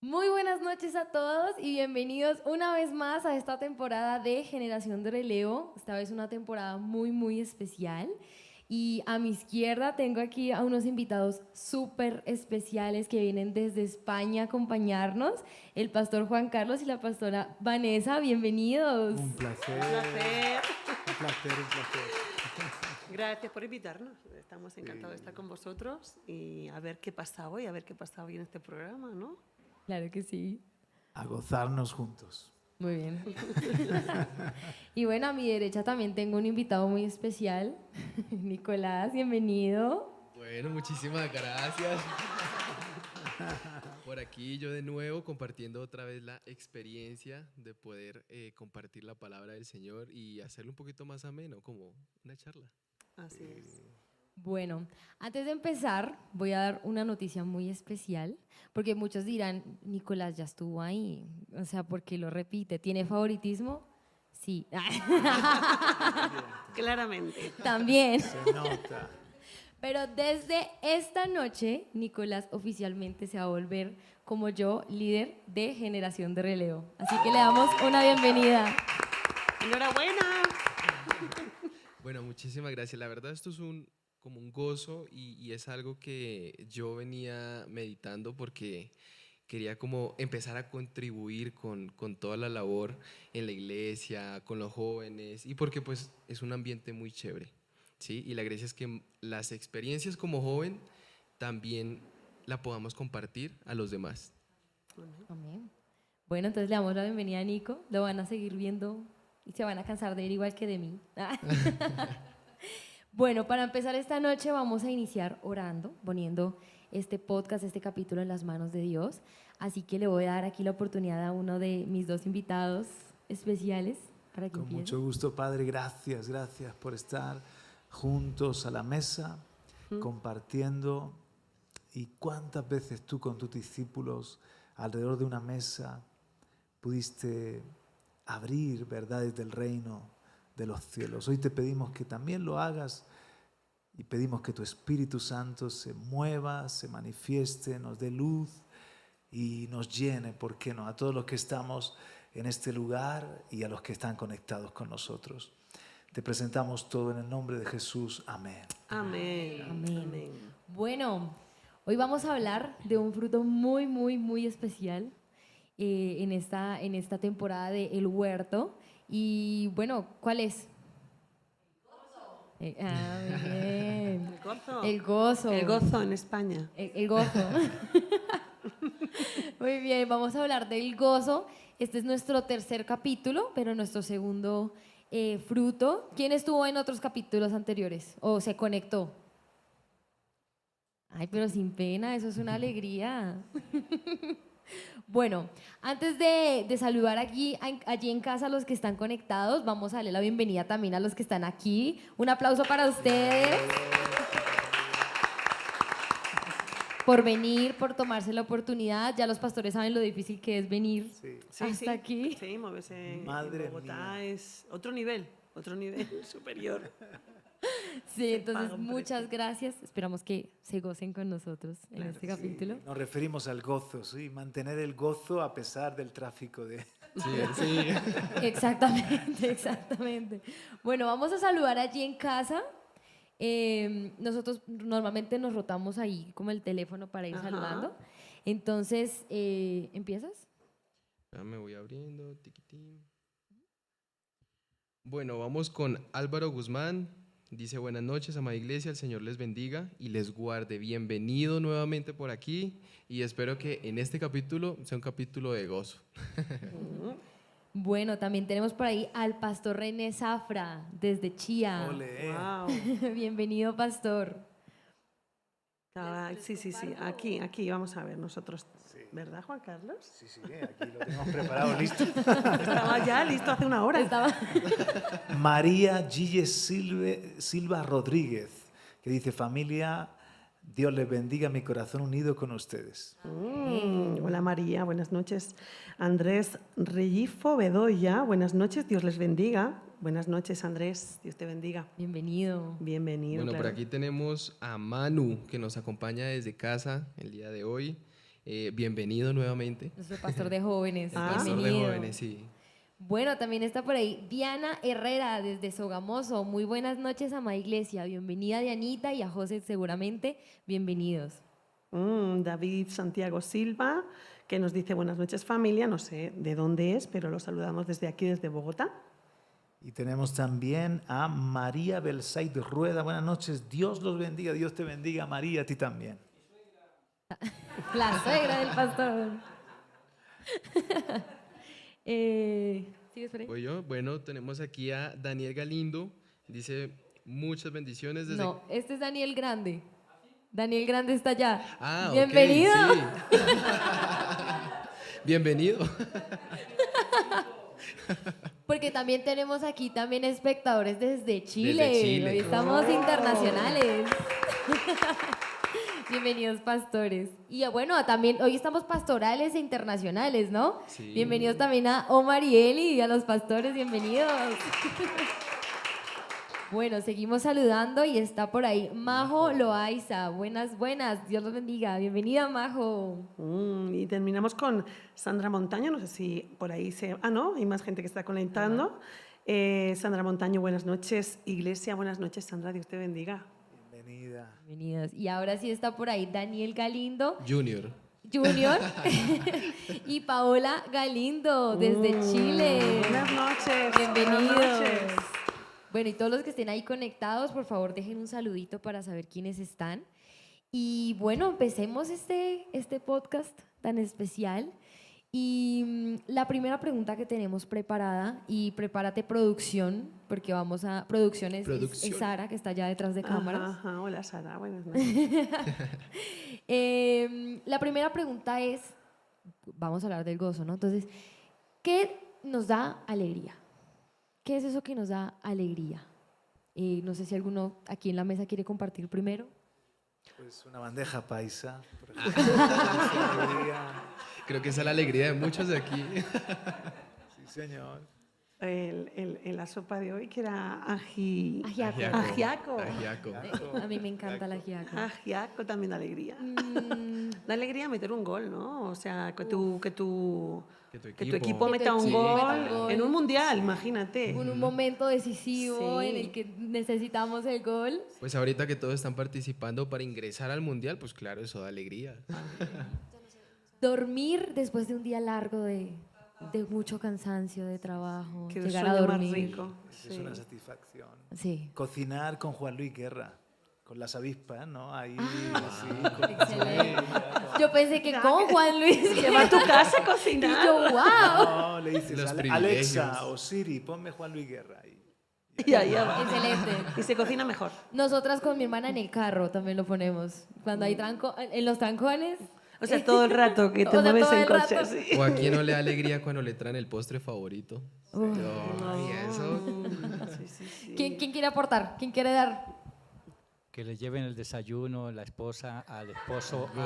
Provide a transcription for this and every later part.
Muy buenas noches a todos y bienvenidos una vez más a esta temporada de Generación de Relevo. Esta vez una temporada muy especial. Y a mi izquierda tengo aquí a unos invitados súper especiales que vienen desde España a acompañarnos. El pastor Juan Carlos y la pastora Vanessa, bienvenidos. Un placer. Un placer. Un placer, un placer. Gracias por invitarnos. Estamos encantados de estar con vosotros y a ver qué pasa hoy, en este programa, ¿no? Claro que sí. A gozarnos juntos. Muy bien. Y bueno, a mi derecha también tengo un invitado muy especial. Nicolás, bienvenido. Bueno, muchísimas gracias. Por aquí yo de nuevo compartiendo otra vez la experiencia de poder compartir la palabra del Señor y hacerlo un poquito más ameno, como una charla. Así es. Bueno, antes de empezar, voy a dar una noticia muy especial, porque muchos dirán, Nicolás ya estuvo ahí, o sea, ¿por qué lo repite? ¿Tiene favoritismo? Sí. Claramente. También. Se nota. Pero desde esta noche, Nicolás oficialmente se va a volver, como yo, líder de Generación de Relevo. Así que le damos una bienvenida. ¡Enhorabuena! Bueno, muchísimas gracias. La verdad esto es como un gozo y es algo que yo venía meditando porque quería como empezar a contribuir con toda la labor en la iglesia, con los jóvenes y porque pues es un ambiente muy chévere, ¿sí? Y la gracia es que las experiencias como joven también la podamos compartir a los demás. Amén. Bueno, entonces le damos la bienvenida a Nico. Lo van a seguir viendo y se van a cansar de él igual que de mí. Bueno, para empezar esta noche vamos a iniciar orando, poniendo este podcast, este capítulo en las manos de Dios. Así que le voy a dar aquí la oportunidad a uno de mis dos invitados especiales para que Con empiece. mucho gusto, Padre. Gracias por estar juntos a la mesa, compartiendo. Y cuántas veces tú con tus discípulos alrededor de una mesa pudiste abrir verdades del reino de los cielos. Hoy te pedimos que también lo hagas y pedimos que tu Espíritu Santo se mueva, se manifieste, nos dé luz y nos llene, ¿por qué no?, a todos los que estamos en este lugar y a los que están conectados con nosotros. Te presentamos todo en el nombre de Jesús. Amén. Amén. Amén. Amén. Bueno, hoy vamos a hablar de un fruto muy especial en esta temporada de El Huerto. Y bueno, ¿cuál es? Muy bien. El gozo. El gozo. El gozo en España. El gozo. Muy bien, vamos a hablar del gozo. Este es nuestro tercer capítulo, pero nuestro segundo fruto. ¿Quién estuvo en otros capítulos anteriores o se conectó? Ay, pero sin pena, eso es una alegría. Bueno, antes de saludar allí en casa a los que están conectados, vamos a darle la bienvenida también a los que están aquí. Un aplauso para ustedes por venir, por tomarse la oportunidad. Ya los pastores saben lo difícil que es venir hasta aquí. Sí, moverse Madre en Bogotá mía. es otro nivel superior. Sí, entonces paga un muchas precio. gracias. Esperamos que se gocen con nosotros en este capítulo. Nos referimos al gozo, sí, mantener el gozo a pesar del tráfico de... Sí. Exactamente. Bueno, vamos a saludar allí en casa. Nosotros normalmente nos rotamos ahí como el teléfono para ir Ajá. saludando. Entonces, ¿empiezas? Ya me voy abriendo, tiquitín. Bueno, vamos con Álvaro Guzmán. Dice, buenas noches, amada iglesia, el Señor les bendiga y les guarde. Bienvenido nuevamente por aquí y espero que en este capítulo sea un capítulo de gozo. Bueno, también tenemos por ahí al pastor René Zafra desde Chía. Ole. Wow. Bienvenido, pastor. Sí. Aquí vamos a ver nosotros. ¿Verdad, Juan Carlos? Sí, aquí lo tenemos preparado, listo. Estaba ya listo hace una hora. Estaba... María Gille Silva Rodríguez, que dice, familia, Dios les bendiga, mi corazón unido con ustedes. Hola María, buenas noches. Andrés Rellifo Bedoya, buenas noches, Dios les bendiga. Buenas noches, Andrés, Dios te bendiga. Bienvenido. Bienvenido. Bueno, por claro. aquí tenemos a Manu que nos acompaña desde casa el día de hoy bienvenido nuevamente. Nuestro pastor de jóvenes. El pastor de Bienvenido. jóvenes, sí. Bueno, también está por ahí Diana Herrera desde Sogamoso. Muy buenas noches, amada iglesia. Bienvenida Dianita y a José seguramente. Bienvenidos. David Santiago Silva, que nos dice buenas noches familia, no sé de dónde es, pero lo saludamos desde aquí, desde Bogotá. Y tenemos también a María Belsaid Rueda. Buenas noches, Dios los bendiga, Dios te bendiga, María, a ti también. La suegra del pastor. ¿Sigues por ahí? Voy yo. Bueno, tenemos aquí a Daniel Galindo. Dice muchas bendiciones desde... No, este es Daniel Grande. Daniel Grande está allá. Ah, ok, Bienvenido. sí. Bienvenido. Porque también tenemos aquí también espectadores desde Chile. Desde Chile. Hoy estamos internacionales. Bienvenidos, pastores. Y bueno, también hoy estamos pastorales e internacionales, ¿no? Sí. Bienvenidos también a Omar y Eli y a los pastores, bienvenidos. Bueno, seguimos saludando y está por ahí Majo Loaiza. Buenas, buenas. Dios los bendiga. Bienvenida, Majo. Y terminamos con Sandra Montaño, no sé si por ahí se... Ah, no, hay más gente que está conectando. Sandra Montaño, buenas noches. Iglesia, buenas noches, Sandra, Dios te bendiga. Bienvenida. Bienvenidos. Y ahora sí está por ahí Daniel Galindo Junior. Junior y Paola Galindo desde Chile. Buenas noches. Bienvenidos. Buenas noches. Bueno, y todos los que estén ahí conectados, por favor, dejen un saludito para saber quiénes están. Y bueno, empecemos este podcast tan especial. Y la primera pregunta que tenemos preparada, y prepárate producción, porque vamos a... Producciones es Sara, que está allá detrás de cámaras. Ajá, hola Sara, buenas noches. La primera pregunta es, vamos a hablar del gozo, ¿no? Entonces, ¿qué nos da alegría? ¿Qué es eso que nos da alegría? No sé si alguno aquí en la mesa quiere compartir primero. Pues una bandeja paisa, por ejemplo. Alegría. Creo que esa es la alegría de muchos de aquí. Sí, señor. En la sopa de hoy, que era ajiaco. Ajiaco. A mí me encanta la ajiaco. Ajiaco también da alegría. Da alegría meter un gol, ¿no? O sea, que tu equipo meta un Sí. gol Meta un gol. en un mundial, imagínate. En un momento decisivo Sí. en el que necesitamos el gol. Pues ahorita que todos están participando para ingresar al mundial, pues claro, eso da alegría. Dormir después de un día largo de mucho cansancio, de trabajo. Qué llegar a sueño más dormir. rico. Es Sí. una satisfacción. Sí. Cocinar con Juan Luis Guerra, con las avispas, ¿no? Ahí, sí, Excelente. Yo pensé que con Juan Luis. Que va a tu casa a Y cocinar. yo, wow. No, le dices, Los Alexa privilegios. o Siri, ponme Juan Luis Guerra ahí. Y ahí va. Excelente. Y se cocina mejor. Nosotras con mi hermana en el carro también lo ponemos. Cuando hay en los trancones. O sea, todo el rato que te O sea, mueves todo en el coche. rato. Sí. O a quién no le da alegría cuando le traen el postre favorito. Ay, eso. Sí, sí, sí. ¿Quién quiere aportar? ¿Quién quiere dar? Que le lleven el desayuno, la esposa al esposo a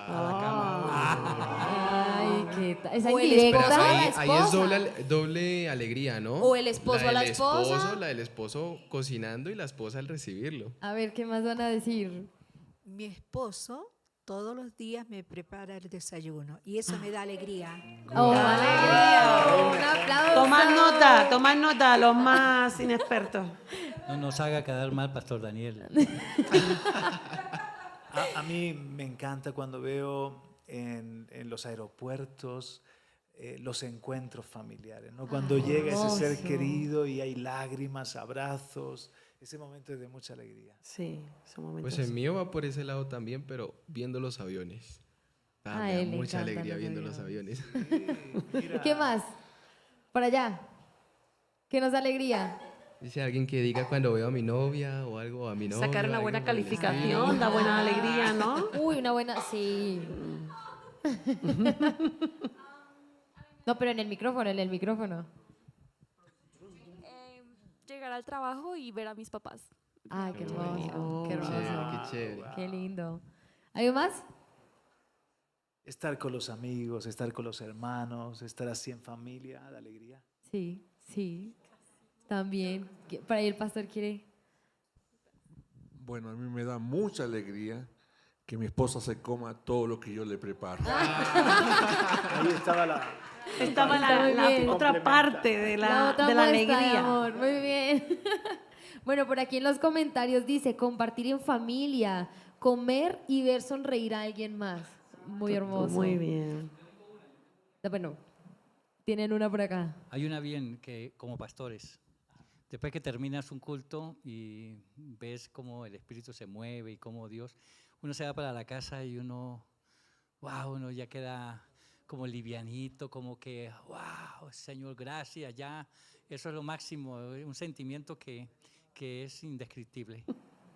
la cama. Ay, qué tal. Esa O el indirecta. esposo a la Ahí es esposa. doble alegría, ¿no? O el esposo a la del esposa. esposo, la del esposo cocinando y la esposa al recibirlo. A ver, ¿qué más van a decir? Mi esposo todos los días me prepara el desayuno y eso me da alegría. ¡Oh, alegría! Un aplauso. Tomad nota, los más inexpertos. No nos haga quedar mal, Pastor Daniel. A mí me encanta cuando veo en los aeropuertos los encuentros familiares, ¿no? Cuando llega ese ser hermoso. querido y hay lágrimas, abrazos, ese momento es de mucha alegría. Sí, son momentos. Pues el mío va por ese lado también, pero viendo los aviones. A Me da él le mucha encantan alegría los viendo los aviones. ¿Qué más? Para allá. ¿Qué nos da alegría? Dice alguien que diga cuando veo a mi novia o algo, a mi novio. Sacar una algo buena por el calificación, da buena alegría, ¿no? Uy, una buena. Sí. No, pero en el micrófono. Llegar al trabajo y ver a mis papás. Ay, qué hermoso. Qué estilo. hermoso. Qué chévere. Qué lindo. ¿Algo más? Estar con los amigos, estar con los hermanos, estar así en familia, da alegría. Sí, sí. También. Para ahí el pastor quiere. Bueno, a mí me da mucha alegría Que mi esposa se coma todo lo que yo le preparo. Ahí estaba la... Estaba Está muy bien. otra parte de la otra de la muestra de alegría. amor. Muy bien. Bueno, por aquí en los comentarios dice compartir en familia, comer y ver sonreír a alguien más. Muy hermoso. Muy bien. Bueno, tienen una por acá. Hay una bien que como pastores, después que terminas un culto y ves cómo el Espíritu se mueve y cómo Dios, uno se va para la casa y uno ya queda como livianito, como que, wow, Señor, gracias, ya, eso es lo máximo, un sentimiento que es indescriptible.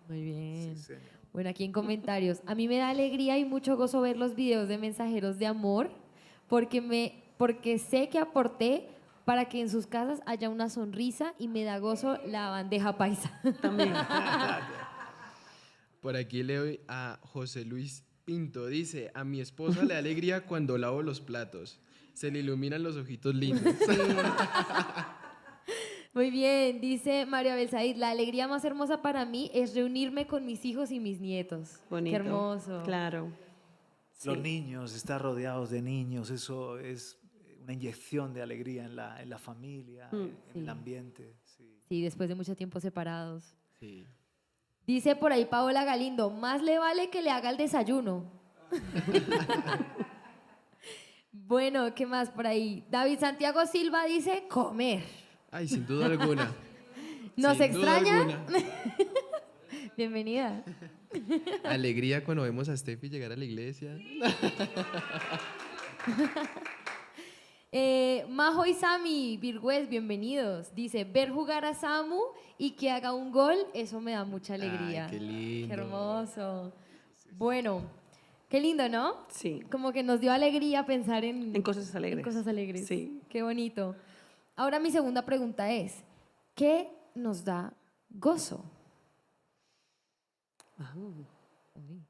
Muy bien. Sí, señor. Bueno, aquí en comentarios. A mí me da alegría y mucho gozo ver los videos de mensajeros de amor porque sé que aporté para que en sus casas haya una sonrisa y me da gozo la bandeja paisa. También. Por aquí leo a José Luis Pinto. Dice, a mi esposa le da alegría cuando lavo los platos. Se le iluminan los ojitos lindos. Muy bien, dice María Belsaid, la alegría más hermosa para mí es reunirme con mis hijos y mis nietos. Bonito. Qué hermoso. Claro. Los Sí. niños, estar rodeados de niños, eso es una inyección de alegría en la familia, en Sí. el ambiente. Sí. Sí, después de mucho tiempo separados. Sí. Dice por ahí Paola Galindo, más le vale que le haga el desayuno. Bueno, ¿qué más por ahí? David Santiago Silva dice comer. Ay, sin duda alguna. ¿Nos Sin duda extraña? alguna. Bienvenida. Alegría cuando vemos a Steffi llegar a la iglesia. Majo y Sami Virgüez, bienvenidos. Dice, ver jugar a Samu y que haga un gol, eso me da mucha alegría. Ay, qué lindo. Qué hermoso. Bueno, qué lindo, ¿no? Sí. Como que nos dio alegría pensar En cosas alegres. En cosas alegres. Sí. Qué bonito. Ahora mi segunda pregunta es, ¿qué nos da gozo?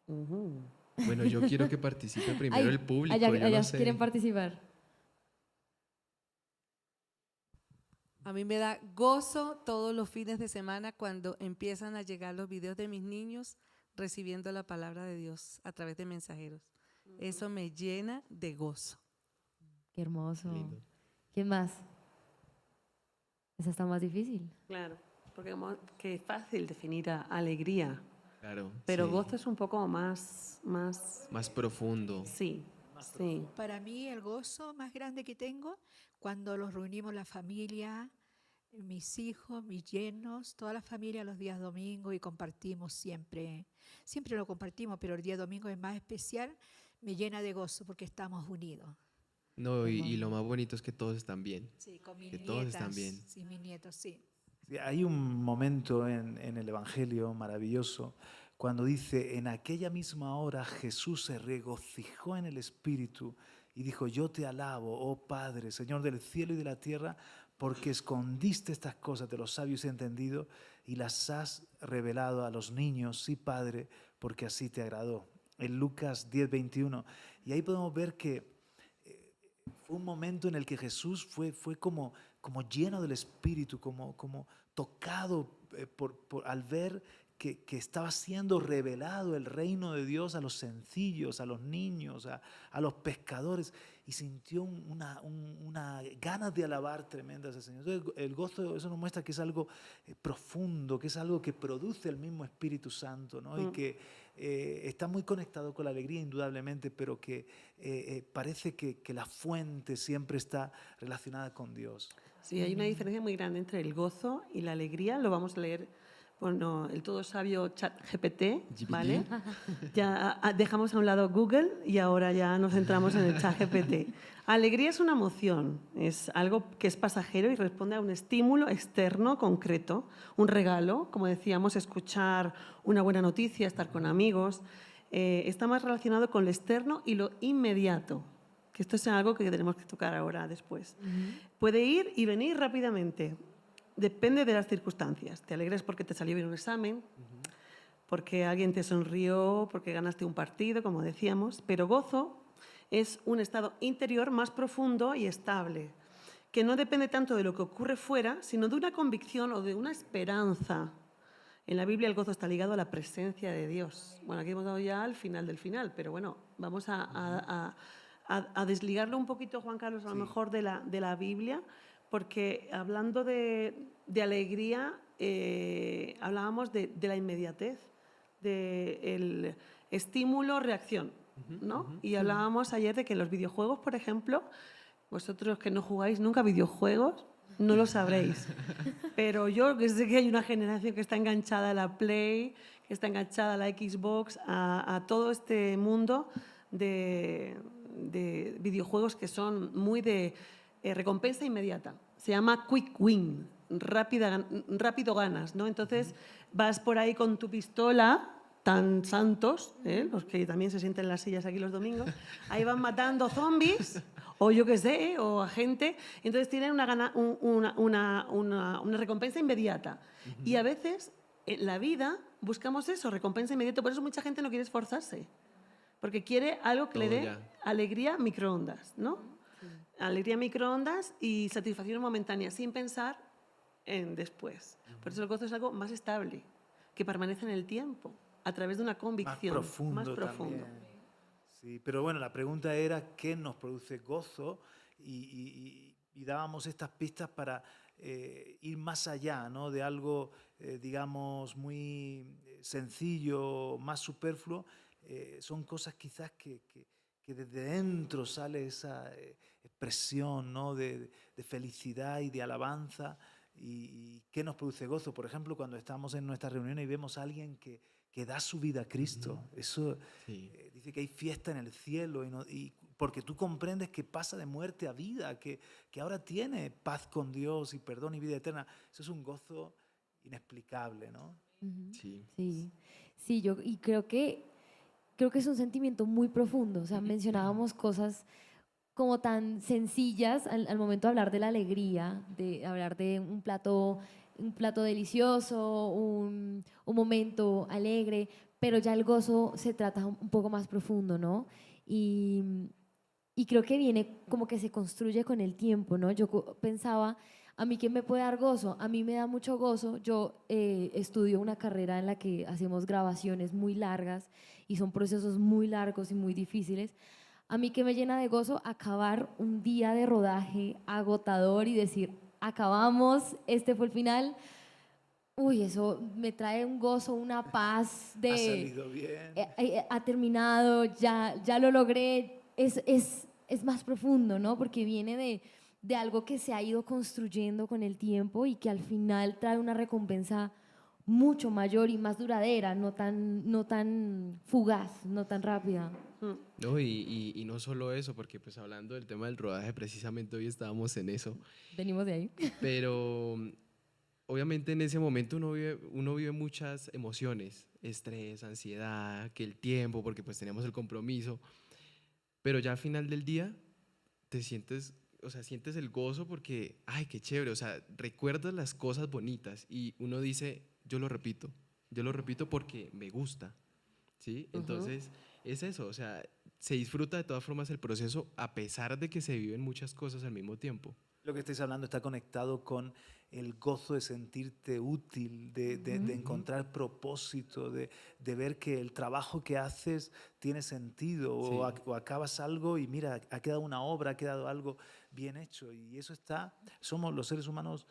Ujú. Bueno, yo quiero que participe primero Ay, el público. allá yo no sé. quieren participar. A mí me da gozo todos los fines de semana cuando empiezan a llegar los videos de mis niños recibiendo la palabra de Dios a través de mensajeros. Eso me llena de gozo. Qué hermoso. Lindo. ¿Quién más? Esa está más difícil. Claro. Porque como que es fácil definir alegría, Claro. pero sí. gozo es un poco más Más profundo. sí. Sí. Para mí el gozo más grande que tengo cuando los reunimos la familia, mis hijos, mis yernos, toda la familia los días domingos y compartimos siempre. Siempre lo compartimos, pero el día domingo es más especial, me llena de gozo porque estamos unidos. No, y lo más bonito es que todos están bien. Sí, con mis Que nietas. todos están bien. Sí, mis nietos, sí. Sí, hay un momento en el Evangelio maravilloso cuando dice, en aquella misma hora Jesús se regocijó en el Espíritu y dijo, yo te alabo, oh Padre, Señor del cielo y de la tierra, porque escondiste estas cosas de los sabios y entendidos y las has revelado a los niños, sí Padre, porque así te agradó. En Lucas 10:21. Y ahí podemos ver que fue un momento en el que Jesús fue como lleno del Espíritu, como tocado al ver que estaba siendo revelado el reino de Dios a los sencillos, a los niños, a los pescadores, y sintió una ganas de alabar tremenda a ese Señor. Entonces, el gozo, eso nos muestra que es algo profundo, que es algo que produce el mismo Espíritu Santo, ¿no? Y que está muy conectado con la alegría, indudablemente, pero que parece que la fuente siempre está relacionada con Dios. Sí, hay una diferencia muy grande entre el gozo y la alegría. Lo vamos a leer, bueno, el todo sabio ChatGPT, ¿vale? Ya dejamos a un lado Google y ahora ya nos centramos en el ChatGPT. Alegría es una emoción, es algo que es pasajero y responde a un estímulo externo concreto, un regalo, como decíamos, escuchar una buena noticia, estar con amigos. Está más relacionado con lo externo y lo inmediato, que esto es algo que tenemos que tocar ahora después. Puede ir y venir rápidamente, depende de las circunstancias. Te alegras porque te salió bien un examen, porque alguien te sonrió, porque ganaste un partido, como decíamos, pero gozo es un estado interior más profundo y estable, que no depende tanto de lo que ocurre fuera, sino de una convicción o de una esperanza En la Biblia el gozo está ligado a la presencia de Dios. Bueno, aquí hemos dado ya al final del final, pero bueno, vamos a desligarlo un poquito, Juan Carlos, a lo mejor de la Biblia, porque hablando de alegría, hablábamos de la inmediatez, del estímulo-reacción, ¿no? Y hablábamos ayer de que los videojuegos, por ejemplo, vosotros que no jugáis nunca videojuegos, no lo sabréis. Pero yo que sé que hay una generación que está enganchada a la Play, que está enganchada a la Xbox, a todo este mundo de videojuegos que son muy de recompensa inmediata. Se llama quick win, rápido ganas, ¿no? Entonces vas por ahí con tu pistola, tan santos, los que también se sienten en las sillas aquí los domingos, ahí van matando zombies o yo qué sé, o a gente, entonces tienen una recompensa inmediata. Y a veces en la vida buscamos eso, recompensa inmediata, por eso mucha gente no quiere esforzarse, porque quiere algo que le dé alegría microondas, ¿no? Alegría microondas y satisfacción momentánea, sin pensar en después. Por eso el gozo es algo más estable, que permanece en el tiempo, a través de una convicción más profundo. Sí, pero bueno, la pregunta era qué nos produce gozo y dábamos estas pistas para ir más allá, ¿no? De algo, digamos, muy sencillo, más superfluo. Son cosas quizás que desde dentro sale esa expresión, ¿no? de felicidad y de alabanza. ¿Y qué nos produce gozo? Por ejemplo, cuando estamos en nuestra reunión y vemos a alguien que da su vida a Cristo. Eso dice que hay fiesta en el cielo y porque tú comprendes que pasa de muerte a vida, que ahora tiene paz con Dios y perdón y vida eterna. Eso es un gozo inexplicable, ¿no? Sí, yo y creo que es un sentimiento muy profundo. O sea, mencionábamos cosas como tan sencillas al momento de hablar de la alegría, de hablar de un plato delicioso, un momento alegre, pero ya el gozo se trata un poco más profundo, ¿no? Y creo que viene como que se construye con el tiempo, ¿no? Yo pensaba, ¿a mí qué me puede dar gozo? A mí me da mucho gozo. Yo estudio una carrera en la que hacemos grabaciones muy largas y son procesos muy largos y muy difíciles. A mí que me llena de gozo acabar un día de rodaje agotador y decir, acabamos, este fue el final. Uy, eso me trae un gozo, una paz de... Ha salido bien. Ha terminado, ya lo logré. Es más profundo, ¿no? Porque viene de algo que se ha ido construyendo con el tiempo y que al final trae una recompensa mucho mayor y más duradera, no tan fugaz, no tan rápida. No, y no solo eso, porque pues hablando del tema del rodaje, precisamente hoy estábamos en eso. Venimos de ahí. Pero obviamente en ese momento uno vive muchas emociones, estrés, ansiedad, que el tiempo, porque pues teníamos el compromiso, pero ya al final del día te sientes, o sea, sientes el gozo porque, ay, qué chévere, o sea, recuerdas las cosas bonitas y uno dice, yo lo repito porque me gusta, ¿sí? Entonces, es eso, o sea, se disfruta de todas formas el proceso a pesar de que se viven muchas cosas al mismo tiempo. Lo que estáis hablando está conectado con el gozo de sentirte útil, de encontrar propósito, de ver que el trabajo que haces tiene sentido o acabas algo y mira, ha quedado una obra, ha quedado algo bien hecho. Y eso somos los seres humanos,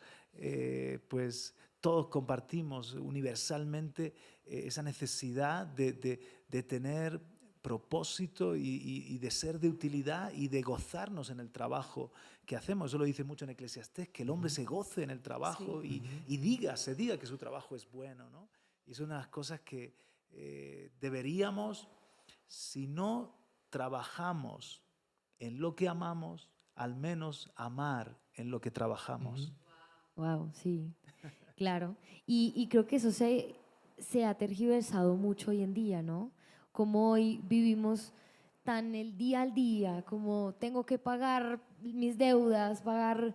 pues todos compartimos universalmente esa necesidad de tener propósito y de ser de utilidad y de gozarnos en el trabajo que hacemos. Eso lo dice mucho en Eclesiastés, que el hombre se goce en el trabajo y se diga que su trabajo es bueno, ¿no? Y son unas cosas que deberíamos, si no trabajamos en lo que amamos, al menos amar en lo que trabajamos. Wow, sí, claro. Y creo que eso se ha tergiversado mucho hoy en día, ¿no? Como hoy vivimos tan el día al día, como tengo que pagar mis deudas, pagar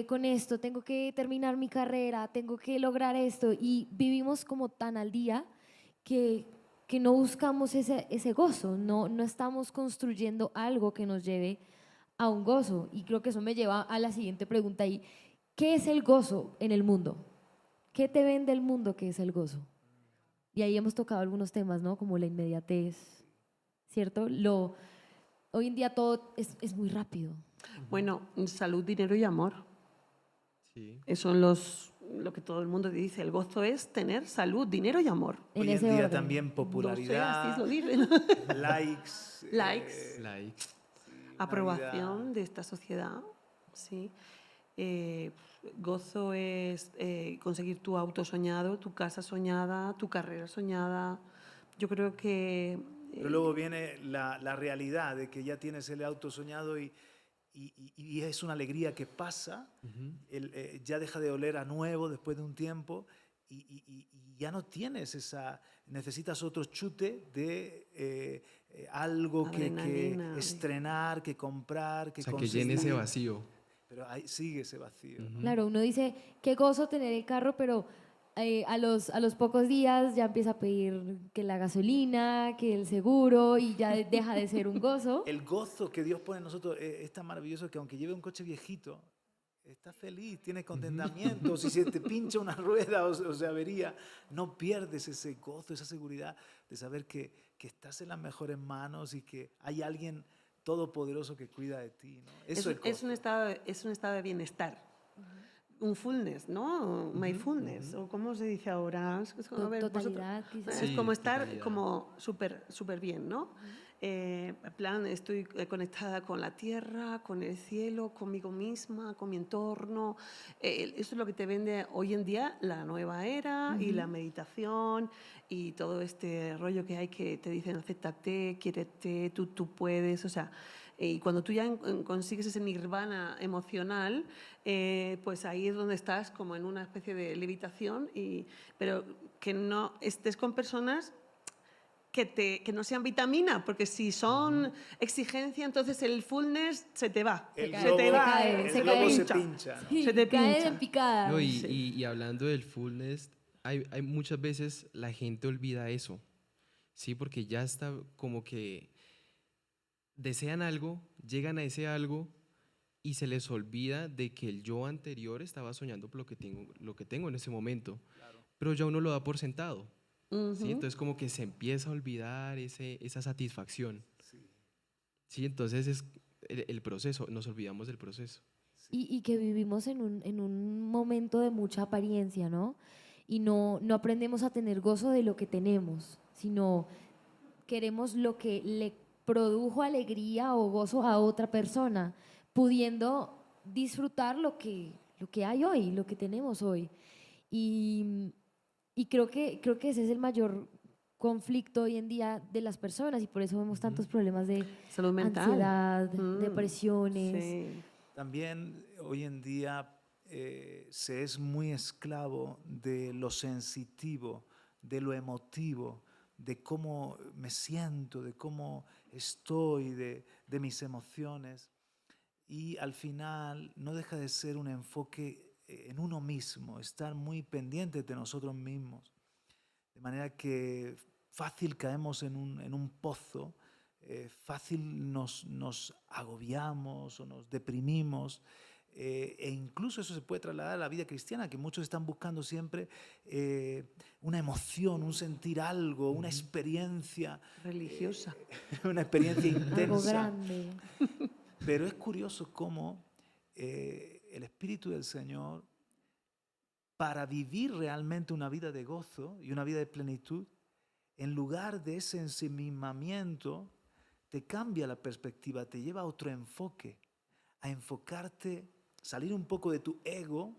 con esto, tengo que terminar mi carrera, tengo que lograr esto, y vivimos como tan al día que no buscamos ese gozo, no estamos construyendo algo que nos lleve a un gozo. Y creo que eso me lleva a la siguiente pregunta, y ¿qué es el gozo en el mundo? ¿Qué te vende el mundo que es el gozo? Y ahí hemos tocado algunos temas, ¿no? Como la inmediatez, ¿cierto? Hoy en día todo es muy rápido. Bueno, salud, dinero y amor. Sí. Son lo que todo el mundo dice. El gozo es tener salud, dinero y amor. En Hoy en ese día orden. también No sé, popularidad, así lo dicen. likes, Likes. Like. Aprobación Navidad. de esta sociedad, sí. Gozo es conseguir tu auto soñado, tu casa soñada, tu carrera soñada. Yo creo que Pero luego viene la realidad de que ya tienes el auto soñado y es una alegría que pasa, ya deja de oler a nuevo después de un tiempo y ya no tienes necesitas otro chute de algo que Adrenalina. estrenar, que comprar, que O sea, que llene ese conseguir. vacío. Pero ahí sigue ese vacío. ¿no? Claro, uno dice, qué gozo tener el carro, pero a los pocos días ya empieza a pedir que la gasolina, que el seguro y ya deja de ser un gozo. El gozo que Dios pone en nosotros es tan maravilloso que aunque lleve un coche viejito, está feliz, tiene contentamiento. Si se te pincha una rueda o se avería, no pierdes ese gozo, esa seguridad de saber que estás en las mejores manos y que hay alguien todopoderoso que cuida de ti. ¿no? Eso es un estado de bienestar. Un fullness, ¿no? Mindfulness, o ¿cómo se dice ahora? A ver, Totalidad, quizás. es Sí, como estar totalidad. como súper bien, ¿no? En plan, estoy conectada con la tierra, con el cielo, conmigo misma, con mi entorno. Eso es lo que te vende hoy en día la nueva era y la meditación y todo este rollo que hay que te dicen acéptate, quiérete, tú puedes, o sea... Y cuando tú ya consigues ese nirvana emocional, pues ahí es donde estás como en una especie de levitación, pero que no estés con personas que no sean vitamina, porque si son exigencia, entonces el fullness se te va. El cae, globo, se cae, el se globo cae. se pincha. ¿no? Sí, Se te cae pincha. en picada. No, Sí. y hablando del fullness, hay muchas veces la gente olvida eso, ¿sí? Porque ya está como que desean algo, llegan a ese algo y se les olvida de que el yo anterior estaba soñando por lo que tengo en ese momento, pero ya uno lo da por sentado, ¿sí? Entonces como que se empieza a olvidar esa satisfacción, ¿sí? Entonces es el proceso, nos olvidamos del proceso. Y que vivimos en un momento de mucha apariencia, ¿no? Y no aprendemos a tener gozo de lo que tenemos, sino queremos lo que le produjo alegría o gozo a otra persona, pudiendo disfrutar lo que hay hoy, lo que tenemos hoy. Y creo que ese es el mayor conflicto hoy en día de las personas y por eso vemos tantos problemas de Salud mental. ansiedad, depresiones. Sí. También hoy en día se es muy esclavo de lo sensitivo, de lo emotivo, de cómo me siento, de cómo estoy, de mis emociones. Y al final no deja de ser un enfoque en uno mismo, estar muy pendientes de nosotros mismos. De manera que fácil caemos en un pozo, fácil nos agobiamos o nos deprimimos. E incluso eso se puede trasladar a la vida cristiana, que muchos están buscando siempre una emoción, un sentir algo, una experiencia Religiosa. una experiencia intensa. Algo grande. Pero es curioso cómo el Espíritu del Señor, para vivir realmente una vida de gozo y una vida de plenitud, en lugar de ese ensimismamiento, te cambia la perspectiva, te lleva a otro enfoque, a enfocarte, salir un poco de tu ego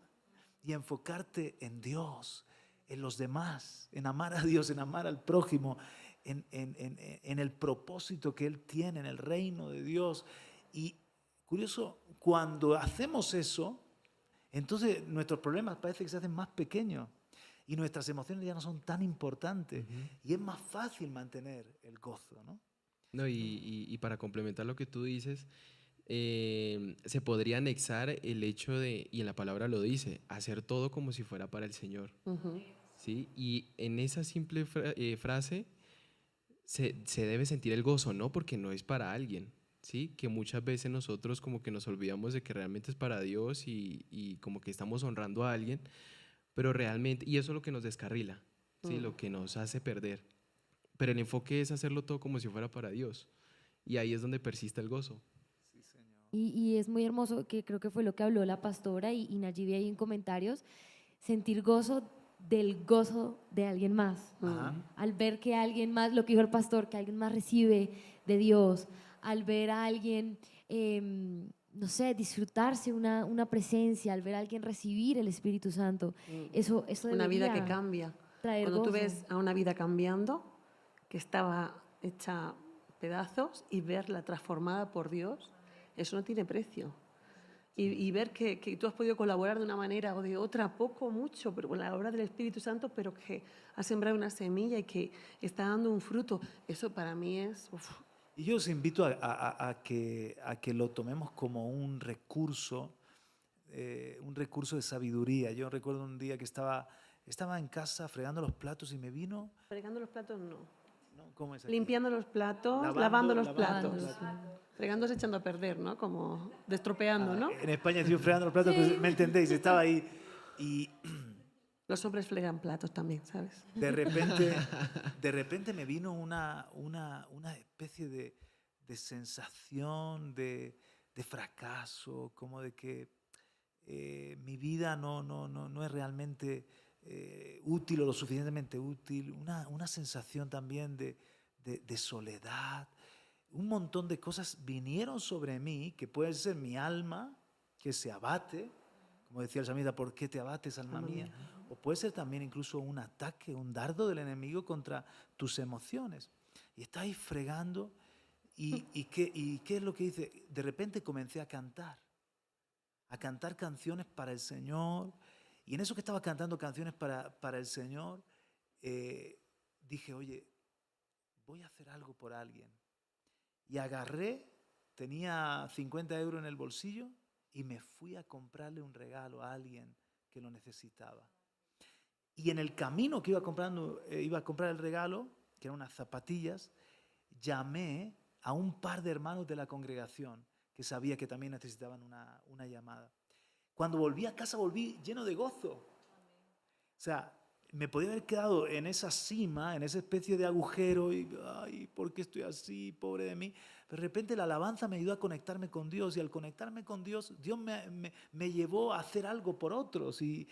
y enfocarte en Dios, en los demás, en amar a Dios, en amar al prójimo, en el propósito que Él tiene, en el reino de Dios. Y curioso, cuando hacemos eso, entonces nuestros problemas parece que se hacen más pequeños y nuestras emociones ya no son tan importantes y es más fácil mantener el gozo, ¿no? No, y para complementar lo que tú dices, se podría anexar el hecho de, y en la palabra lo dice, hacer todo como si fuera para el Señor. ¿Sí? Y en esa simple frase se debe sentir el gozo, ¿no? Porque no es para alguien, ¿sí? Que muchas veces nosotros como que nos olvidamos de que realmente es para Dios y como que estamos honrando a alguien, pero realmente, y eso es lo que nos descarrila, ¿sí? Lo que nos hace perder. Pero el enfoque es hacerlo todo como si fuera para Dios. Y ahí es donde persiste el gozo. Y es muy hermoso, que creo que fue lo que habló la pastora y Nayibi ahí en comentarios, sentir gozo del gozo de alguien más. Ajá. Al ver que alguien más, lo que dijo el pastor, que alguien más recibe de Dios, al ver a alguien, no sé, disfrutarse una presencia, al ver a alguien recibir el Espíritu Santo, eso Una vida que debería cambia. traer Cuando tú gozo. ves a una vida cambiando, que estaba hecha pedazos, y verla transformada por Dios, eso no tiene precio. Y ver que tú has podido colaborar de una manera o de otra, poco o mucho, pero con la obra del Espíritu Santo, pero que has sembrado una semilla y que está dando un fruto, eso para mí es... uf. Y yo os invito a que lo tomemos como un recurso de sabiduría. Yo recuerdo un día que estaba en casa fregando los platos y me vino... Fregando los platos, no. ¿no? ¿Cómo es aquí? Limpiando los platos, lavando los platos. Fregándose, echando a perder, ¿no? Como destropeando, ¿no? En España estoy fregando los platos, pues, me entendéis, estaba ahí y Los hombres fregan platos también, ¿sabes? de repente me vino una especie de sensación de fracaso, como de que mi vida no es realmente útil o lo suficientemente útil, una sensación también de soledad. Un montón de cosas vinieron sobre mí, que puede ser mi alma, que se abate, como decía el salmista, ¿por qué te abates, alma mía? O puede ser también incluso un ataque, un dardo del enemigo contra tus emociones. Y estás ahí fregando, ¿y qué es lo que dice? De repente comencé a cantar canciones para el Señor, y en eso que estaba cantando canciones para el Señor, dije, oye, voy a hacer algo por alguien. Y tenía 50 euros en el bolsillo y me fui a comprarle un regalo a alguien que lo necesitaba. Y en el camino que iba a comprar el regalo, que eran unas zapatillas, llamé a un par de hermanos de la congregación que sabía que también necesitaban una llamada. Cuando volví a casa, volví lleno de gozo. O sea, me podía haber quedado en esa cima, en esa especie de agujero, y, ay, ¿por qué estoy así? Pobre de mí. Pero de repente la alabanza me ayudó a conectarme con Dios, y al conectarme con Dios, Dios me llevó a hacer algo por otros, y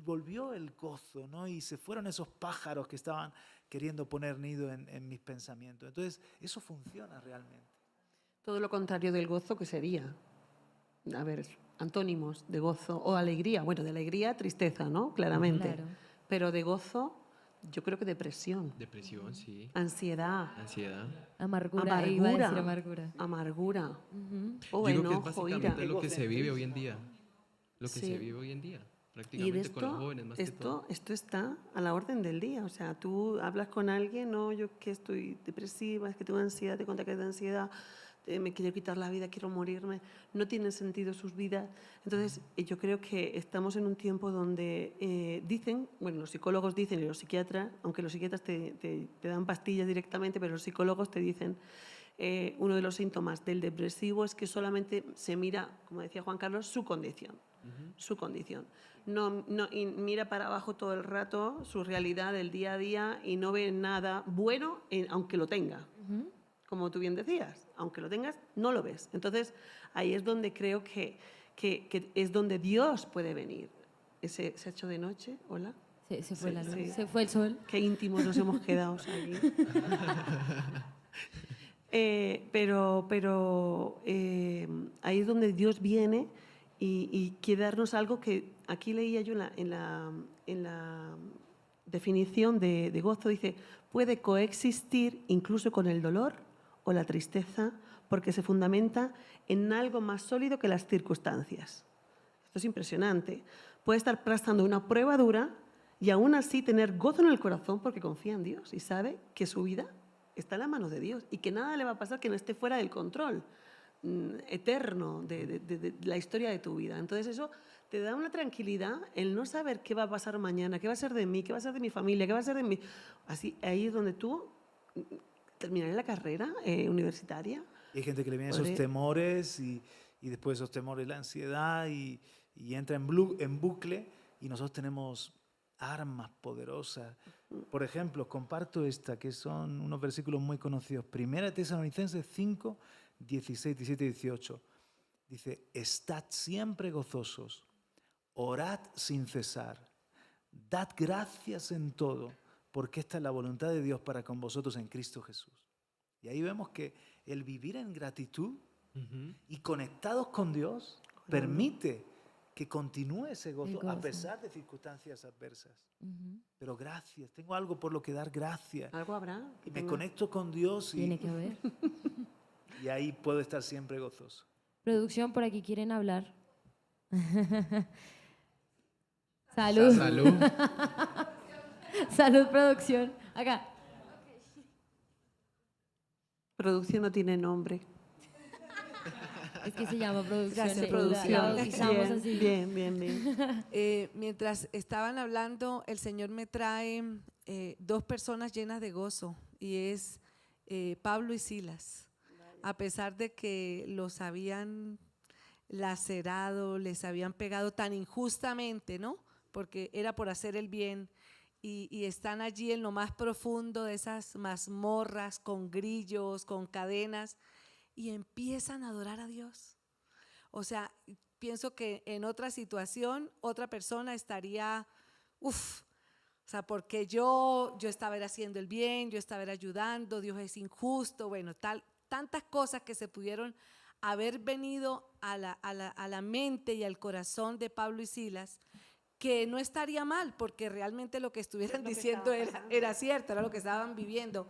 volvió el gozo, ¿no? Y se fueron esos pájaros que estaban queriendo poner nido en mis pensamientos. Entonces, eso funciona realmente. Todo lo contrario del gozo, ¿qué sería? A ver, antónimos de gozo o alegría. Bueno, de alegría, tristeza, ¿no? Claramente. Claro. Pero de gozo, yo creo que depresión. Depresión, sí. Ansiedad. Ansiedad. Amargura, iba a decir amargura. Amargura. O Yo creo que es enojo, ira. básicamente lo que se vive hoy en día. Lo que Sí. se vive hoy en día. Y Prácticamente con los jóvenes más que todo. esto está a la orden del día. O sea, tú hablas con alguien, no, yo que estoy depresiva, es que tengo ansiedad, tengo ataques de ansiedad, me quiero quitar la vida, quiero morirme. No tienen sentido sus vidas. Entonces, yo creo que estamos en un tiempo donde dicen, bueno, los psicólogos dicen y los psiquiatras, aunque los psiquiatras te dan pastillas directamente, pero los psicólogos te dicen, uno de los síntomas del depresivo es que solamente se mira, como decía Juan Carlos, su condición. Su condición. Y mira para abajo todo el rato su realidad del día a día y no ve nada bueno, aunque lo tenga. Como tú bien decías, aunque lo tengas, no lo ves. Entonces, ahí es donde creo que es donde Dios puede venir. ¿Se ha hecho de noche? ¿Hola? Se fue la luz, Sí. se fue el sol. Qué íntimos nos hemos quedado aquí. Pero ahí es donde Dios viene y quiere darnos algo que aquí leía yo en la definición de gozo, dice, puede coexistir incluso con el dolor o la tristeza porque se fundamenta en algo más sólido que las circunstancias. Esto es impresionante. Puede estar pasando una prueba dura y aún así tener gozo en el corazón porque confía en Dios y sabe que su vida está en la mano de Dios y que nada le va a pasar que no esté fuera del control eterno de la historia de tu vida. Entonces eso te da una tranquilidad el no saber qué va a pasar mañana, qué va a ser de mí, qué va a ser de mi familia, qué va a ser de mí. Así, ahí es donde tú terminaré la carrera universitaria. Y hay gente que le vienen esos temores y después esos temores la ansiedad y entra en bucle, y nosotros tenemos armas poderosas. Por ejemplo, comparto esta, que son unos versículos muy conocidos. Primera Tesalonicenses 5, 16, 17 y 18. Dice, estad siempre gozosos, orad sin cesar, dad gracias en todo, porque esta es la voluntad de Dios para con vosotros en Cristo Jesús. Y ahí vemos que el vivir en gratitud y conectados con Dios permite que continúe ese gozo a pesar de circunstancias adversas. Pero gracias, tengo algo por lo que dar gracias. Algo habrá. Y me conecto con Dios Tiene que haber. y ahí puedo estar siempre gozoso. Producción, por aquí quieren hablar. Salud. Salud. Salud, producción. Acá. Producción no tiene nombre. Es que se llama producción. Gracias, la producción. bautizamos Bien, así. bien, bien, bien. Mientras estaban hablando, el Señor me trae dos personas llenas de gozo y es Pablo y Silas. A pesar de que los habían lacerado, les habían pegado tan injustamente, ¿no? Porque era por hacer el bien y están allí en lo más profundo de esas mazmorras con grillos, con cadenas y empiezan a adorar a Dios. O sea, pienso que en otra situación, otra persona estaría, o sea, porque yo estaba haciendo el bien, yo estaba ayudando, Dios es injusto, bueno, tantas cosas que se pudieron haber venido a la mente y al corazón de Pablo y Silas, que no estaría mal, porque realmente lo que estuvieran diciendo era cierto, era lo que estaban viviendo.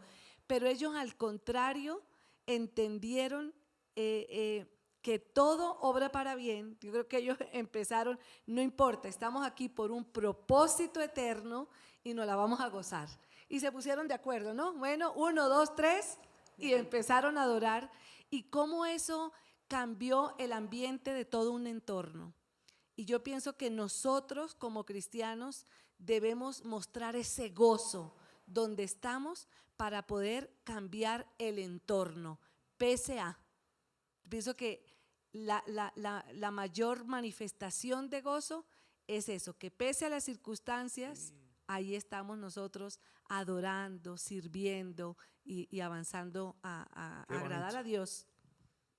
Pero ellos al contrario entendieron que todo obra para bien. Yo creo que ellos empezaron, no importa, estamos aquí por un propósito eterno y nos la vamos a gozar. Y se pusieron de acuerdo, ¿no? Bueno, 1, 2, 3 y empezaron a adorar. Y cómo eso cambió el ambiente de todo un entorno. Y yo pienso que nosotros como cristianos debemos mostrar ese gozo donde estamos para poder cambiar el entorno, pese a. Pienso que la mayor manifestación de gozo es eso, que pese a las circunstancias, ahí estamos nosotros adorando, sirviendo y avanzando a agradar a Dios.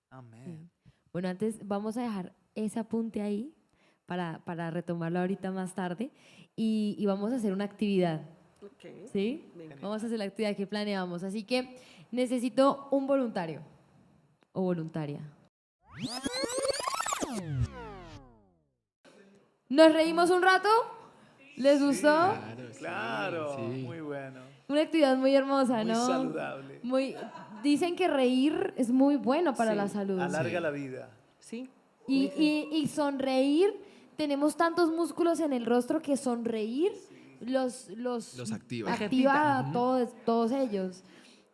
Amén. Bueno, antes vamos a dejar ese apunte ahí para retomarlo ahorita más tarde y vamos a hacer una actividad. Okay. ¿Sí? Venga. Vamos a hacer la actividad que planeamos. Así que necesito un voluntario o voluntaria. ¿Nos reímos un rato? ¿Les gustó? Claro, sí. muy bueno. Una actividad muy hermosa, Muy ¿no? saludable. Dicen que reír es muy bueno para Sí, la salud. Alarga la vida. Sí. Y sonreír, tenemos tantos músculos en el rostro que sonreír los activa. activa a todos ellos.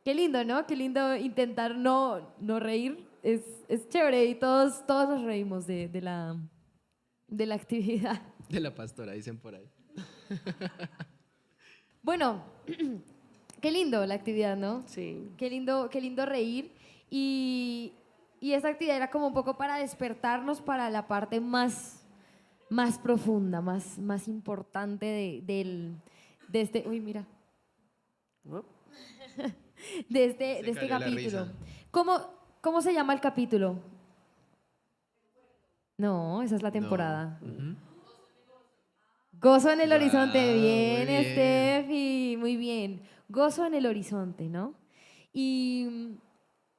Qué lindo, ¿no? Qué lindo intentar no reír. Es chévere y todos nos reímos de la actividad. De la pastora, dicen por ahí. Bueno, qué lindo la actividad, ¿no? Sí. Qué lindo reír. Y esta actividad era como un poco para despertarnos para la parte más profunda, más importante de este. Uy, mira. De este cayó la capítulo. risa. ¿Cómo se llama el capítulo? No, esa es la No. temporada. Ujú. Gozo en el horizonte. Wow, Bien, muy bien. Steffi, muy bien. Gozo en el horizonte, ¿no? Y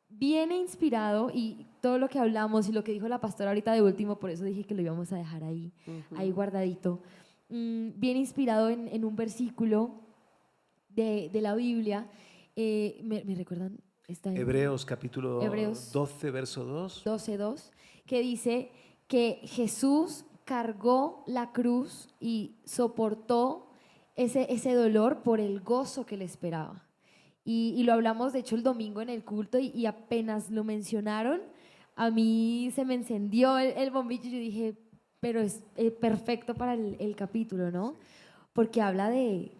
viene inspirado, y todo lo que hablamos y lo que dijo la pastora ahorita de último, por eso dije que lo íbamos a dejar ahí guardadito. Viene inspirado en un versículo de la Biblia. ¿Me recuerdan? Está en Hebreos capítulo Hebreos 12, verso 2. 12:2, que dice que Jesús cargó la cruz y soportó ese dolor por el gozo que le esperaba. Y lo hablamos, de hecho, el domingo en el culto y apenas lo mencionaron, a mí se me encendió el bombillo y yo dije, pero es perfecto para el capítulo, ¿no? Porque habla de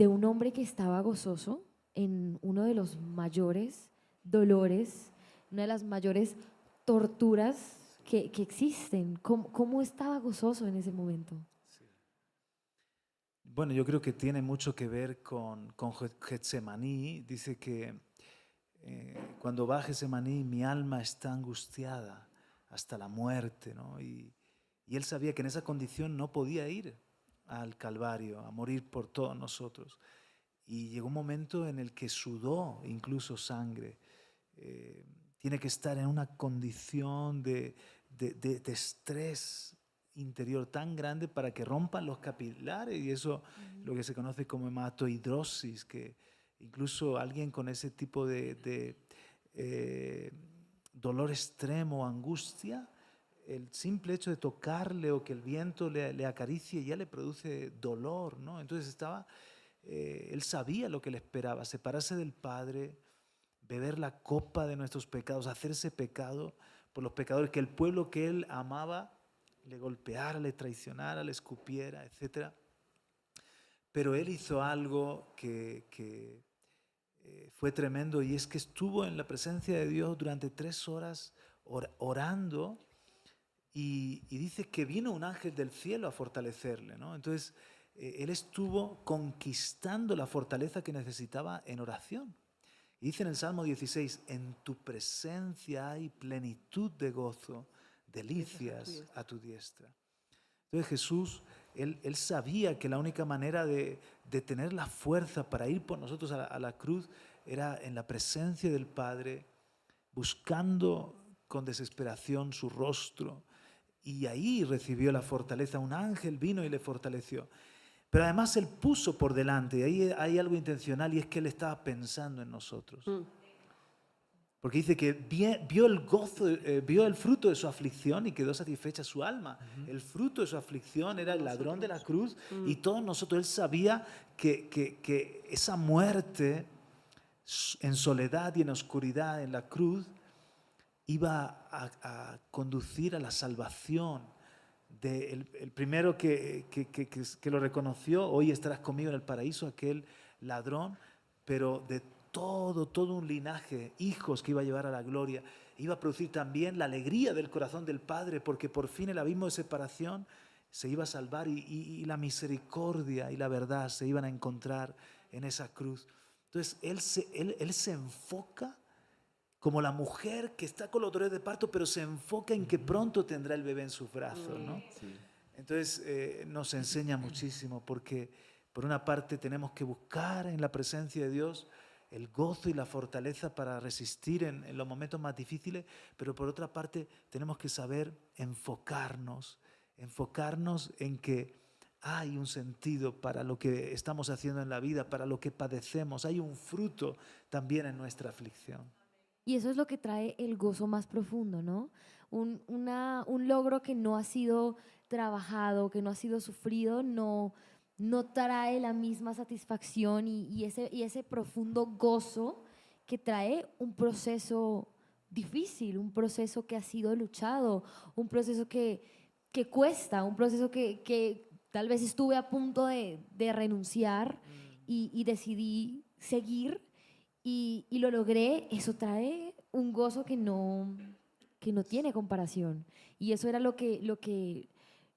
un hombre que estaba gozoso en uno de los mayores dolores, una de las mayores torturas que existen. ¿Cómo estaba gozoso en ese momento? Bueno, yo creo que tiene mucho que ver con Getsemaní. Dice que cuando va a Getsemaní, mi alma está angustiada hasta la muerte, ¿no? Y él sabía que en esa condición no podía ir al Calvario, a morir por todos nosotros. Y llegó un momento en el que sudó incluso sangre. Tiene que estar en una condición de estrés interior tan grande para que rompan los capilares, y eso lo que se conoce como hematohidrosis, que incluso alguien con ese tipo de dolor extremo, angustia, el simple hecho de tocarle o que el viento le acaricie ya le produce dolor, ¿no? Entonces él sabía lo que le esperaba, separarse del Padre, beber la copa de nuestros pecados, hacerse pecado por los pecadores, que el pueblo que él amaba le golpeara, le traicionara, le escupiera, etc. Pero él hizo algo que fue tremendo, y es que estuvo en la presencia de Dios durante 3 horas orando, y dice que vino un ángel del cielo a fortalecerle, ¿no? Entonces, él estuvo conquistando la fortaleza que necesitaba en oración. Y dice en el Salmo 16, en tu presencia hay plenitud de gozo, delicias a tu diestra. Entonces Jesús, él sabía que la única manera de tener la fuerza para ir por nosotros a la cruz era en la presencia del Padre, buscando con desesperación su rostro. Y ahí recibió la fortaleza. Un ángel vino y le fortaleció. Pero además él puso por delante, y ahí hay algo intencional, y es que él estaba pensando en nosotros. Porque dice que vio el gozo, vio el fruto de su aflicción y quedó satisfecha su alma. El fruto de su aflicción era el ladrón de la cruz, y todos nosotros, él sabía que esa muerte en soledad y en oscuridad en la cruz iba a conducir a la salvación. El primero que lo reconoció, hoy estarás conmigo en el paraíso, aquel ladrón, pero de todo un linaje, hijos que iba a llevar a la gloria. Iba a producir también la alegría del corazón del Padre, porque por fin el abismo de separación se iba a salvar, y la misericordia y la verdad se iban a encontrar en esa cruz. Entonces él se enfoca como la mujer que está con los dolores de parto, pero se enfoca en que pronto tendrá el bebé en sus brazos, ¿no? Sí. Entonces nos enseña muchísimo, porque por una parte tenemos que buscar en la presencia de Dios el gozo y la fortaleza para resistir en los momentos más difíciles, pero por otra parte tenemos que saber enfocarnos en que hay un sentido para lo que estamos haciendo en la vida, para lo que padecemos, hay un fruto también en nuestra aflicción. Y eso es lo que trae el gozo más profundo, ¿no? Un logro que no ha sido trabajado, que no ha sido sufrido, no trae la misma satisfacción y ese profundo gozo que trae un proceso difícil, un proceso que ha sido luchado, un proceso que cuesta, un proceso que tal vez estuve a punto de renunciar y decidí seguir. Y lo logré. Eso trae un gozo que no tiene comparación. Y eso era lo que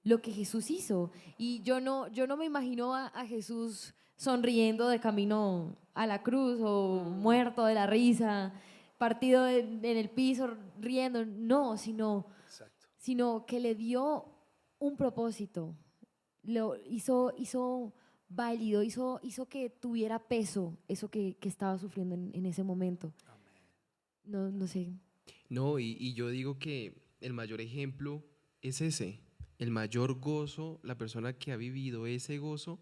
Jesús hizo. Y yo no me imagino a Jesús sonriendo de camino a la cruz, o muerto de la risa, partido en el piso, riendo. No, sino que le dio un propósito. Lo hizo válido, hizo que tuviera peso eso que estaba sufriendo en ese momento. No sé. No, y yo digo que el mayor ejemplo es ese, el mayor gozo, la persona que ha vivido ese gozo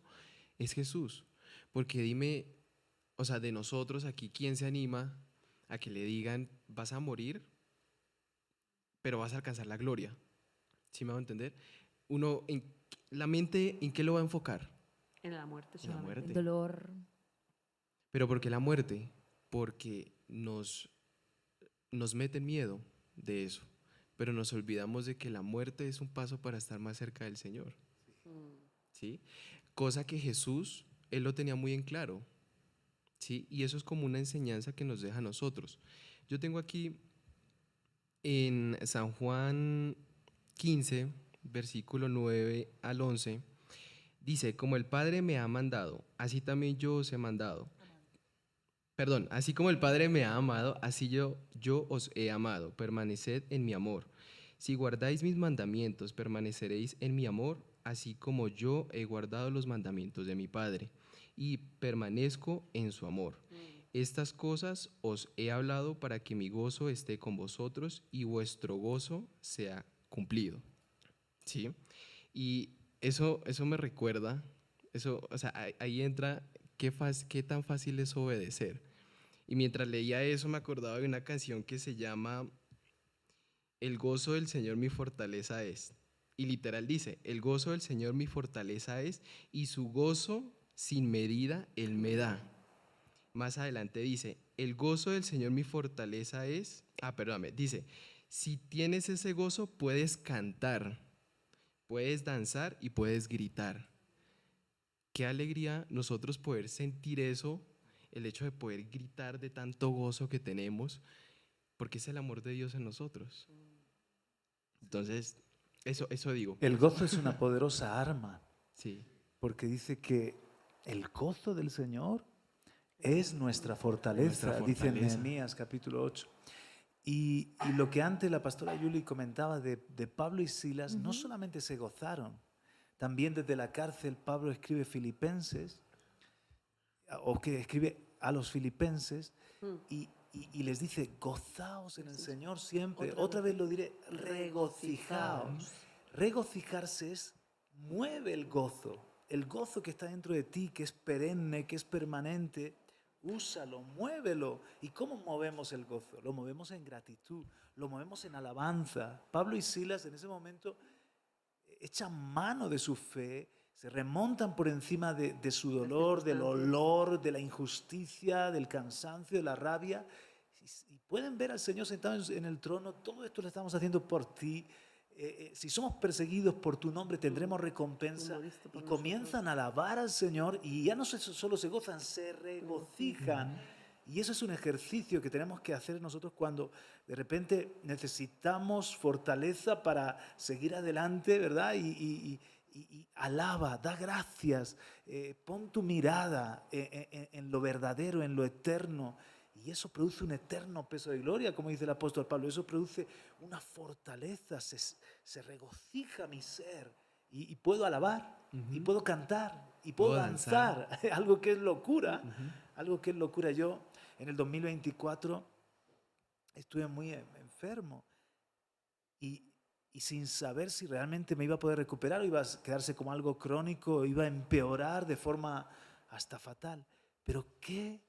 es Jesús. Porque dime, o sea, de nosotros aquí, ¿quién se anima a que le digan, vas a morir, pero vas a alcanzar la gloria? ¿Sí me va a entender? La mente, ¿en qué lo va a enfocar? En la muerte En la solamente. muerte. El dolor. ¿Pero por qué la muerte? Porque nos meten miedo de eso, pero nos olvidamos de que la muerte es un paso para estar más cerca del Señor. ¿Sí? Cosa que Jesús, Él lo tenía muy en claro. ¿Sí? Y eso es como una enseñanza que nos deja a nosotros. Yo tengo aquí en San Juan 15, versículo 9 al 11, Dice, como el Padre me ha mandado, así también yo os he mandado. Perdón, así como el Padre me ha amado, así yo os he amado. Permaneced en mi amor. Si guardáis mis mandamientos, permaneceréis en mi amor, así como yo he guardado los mandamientos de mi Padre, y permanezco en su amor. Estas cosas os he hablado para que mi gozo esté con vosotros y vuestro gozo sea cumplido. ¿Sí? Y eso me recuerda, o sea, ahí entra qué tan fácil es obedecer. Y mientras leía eso me acordaba de una canción que se llama El gozo del Señor mi fortaleza es. Y literal dice, el gozo del Señor mi fortaleza es, y su gozo sin medida Él me da. Más adelante dice, el gozo del Señor mi fortaleza es, dice, si tienes ese gozo puedes cantar, puedes danzar y puedes gritar. Qué alegría nosotros poder sentir eso, el hecho de poder gritar de tanto gozo que tenemos, porque es el amor de Dios en nosotros. Entonces, eso digo. El gozo es una poderosa arma, Sí. porque dice que el gozo del Señor es nuestra fortaleza, dice en Nehemías capítulo 8. Y lo que antes la pastora Yuli comentaba de Pablo y Silas, no solamente se gozaron, también desde la cárcel Pablo escribe Filipenses, o que escribe a los filipenses, y les dice, gozaos en el Señor siempre. Otra vez lo diré, regocijaos. Regocijarse mueve el gozo que está dentro de ti, que es perenne, que es permanente. Úsalo, muévelo. ¿Y cómo movemos el gozo? Lo movemos en gratitud, lo movemos en alabanza. Pablo y Silas en ese momento echan mano de su fe, se remontan por encima de su dolor, del olor, de la injusticia, del cansancio, de la rabia, y pueden ver al Señor sentado en el trono. Todo esto lo estamos haciendo por ti. Si somos perseguidos por tu nombre tendremos recompensa. Y comienzan a alabar al Señor, y ya no solo se gozan, se regocijan. Y eso es un ejercicio que tenemos que hacer nosotros cuando de repente necesitamos fortaleza para seguir adelante, ¿verdad? Y alaba, da gracias, pon tu mirada en lo verdadero, en lo eterno. Y eso produce un eterno peso de gloria, como dice el apóstol Pablo. Eso produce una fortaleza, se regocija mi ser. Y puedo alabar, y puedo cantar, y puedo danzar. Algo que es locura, algo que es locura. Yo en el 2024 estuve muy enfermo. Y sin saber si realmente me iba a poder recuperar o iba a quedarse como algo crónico, o iba a empeorar de forma hasta fatal. Pero qué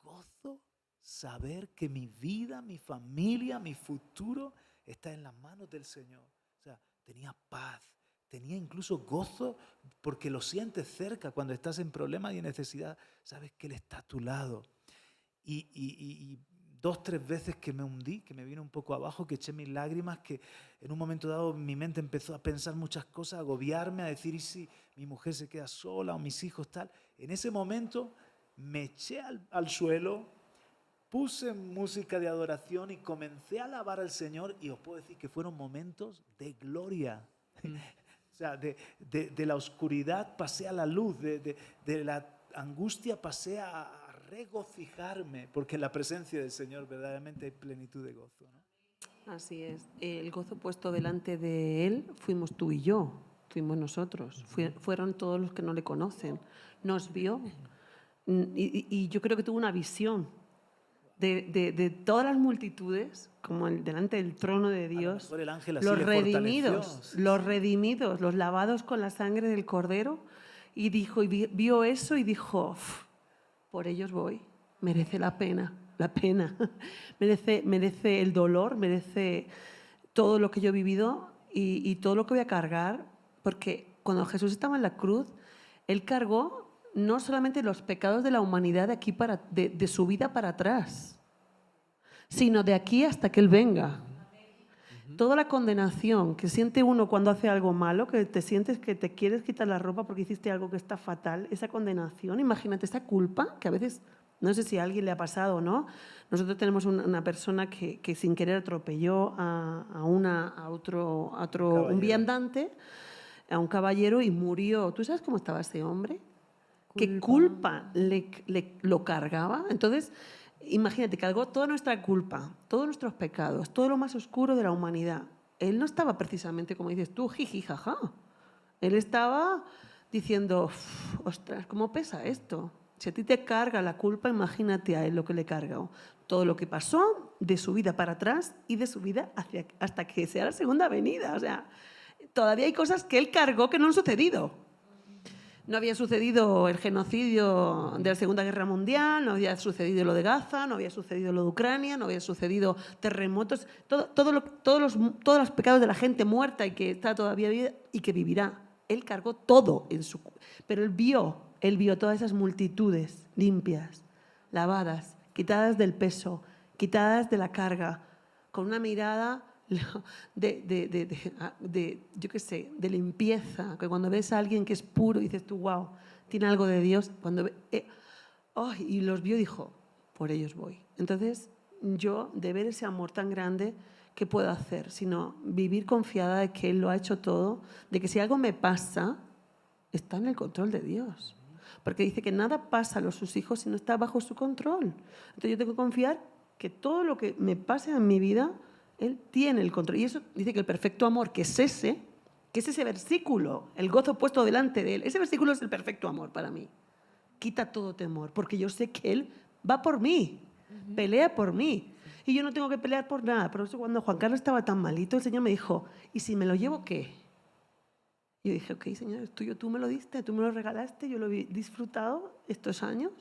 gozo saber que mi vida, mi familia, mi futuro está en las manos del Señor. O sea, tenía paz, tenía incluso gozo, porque lo sientes cerca cuando estás en problemas y en necesidad. Sabes que Él está a tu lado. Y 2, 3 veces que me hundí, que me vine un poco abajo, que eché mis lágrimas, que en un momento dado mi mente empezó a pensar muchas cosas, a agobiarme, a decir, ¿y si mi mujer se queda sola o mis hijos tal? En ese momento me eché al suelo, puse música de adoración y comencé a alabar al Señor, y os puedo decir que fueron momentos de gloria. O sea, de la oscuridad pasé a la luz, de la angustia pasé a regocijarme, porque en la presencia del Señor verdaderamente hay plenitud de gozo, ¿no? Así es. El gozo puesto delante de Él fuimos tú y yo, fuimos nosotros, fueron todos los que no le conocen. Nos vio y yo creo que tuvo una visión de todas las multitudes, como delante del trono de Dios, el ángel así los le redimidos, fortaleció. los redimidos, los lavados con la sangre del Cordero, y dijo, y vio eso y dijo, por ellos voy, merece la pena, merece el dolor, merece todo lo que yo he vivido y todo lo que voy a cargar, porque cuando Jesús estaba en la cruz, Él cargó no solamente los pecados de la humanidad de su vida para atrás, sino de aquí hasta que Él venga. Toda la condenación que siente uno cuando hace algo malo, que te sientes que te quieres quitar la ropa porque hiciste algo que está fatal, esa condenación, imagínate, esa culpa que a veces, no sé si a alguien le ha pasado o no. Nosotros tenemos una persona que sin querer atropelló a un viandante, a un caballero y murió. ¿Tú sabes cómo estaba ese hombre? ¿Qué culpa lo cargaba? Entonces, imagínate, cargó toda nuestra culpa, todos nuestros pecados, todo lo más oscuro de la humanidad. Él no estaba precisamente, como dices tú, jiji, jaja. Él estaba diciendo, ostras, ¿cómo pesa esto? Si a ti te carga la culpa, imagínate a él lo que le cargó. Todo lo que pasó de su vida para atrás y de su vida hasta que sea la segunda venida. O sea, todavía hay cosas que él cargó que no han sucedido. No había sucedido el genocidio de la Segunda Guerra Mundial, no había sucedido lo de Gaza, no había sucedido lo de Ucrania, no había sucedido terremotos, todos los pecados de la gente muerta y que está todavía viva y que vivirá. Él cargó todo en su... Pero él vio todas esas multitudes limpias, lavadas, quitadas del peso, quitadas de la carga, con una mirada yo qué sé, de limpieza, que cuando ves a alguien que es puro dices tú, wow, tiene algo de Dios. Y los vio y dijo, por ellos voy. Entonces yo, de ver ese amor tan grande, ¿qué puedo hacer? Sino vivir confiada de que Él lo ha hecho todo, de que si algo me pasa, está en el control de Dios. Porque dice que nada pasa a sus hijos si no está bajo su control. Entonces yo tengo que confiar que todo lo que me pase en mi vida, Él tiene el control. Y eso dice que el perfecto amor, que es ese versículo, el gozo puesto delante de Él, ese versículo es el perfecto amor para mí. Quita todo temor, porque yo sé que Él va por mí, pelea por mí. Y yo no tengo que pelear por nada. Por eso cuando Juan Carlos estaba tan malito, el Señor me dijo, ¿y si me lo llevo qué? Yo dije, ok, Señor, es tuyo, tú me lo diste, tú me lo regalaste, yo lo he disfrutado estos años,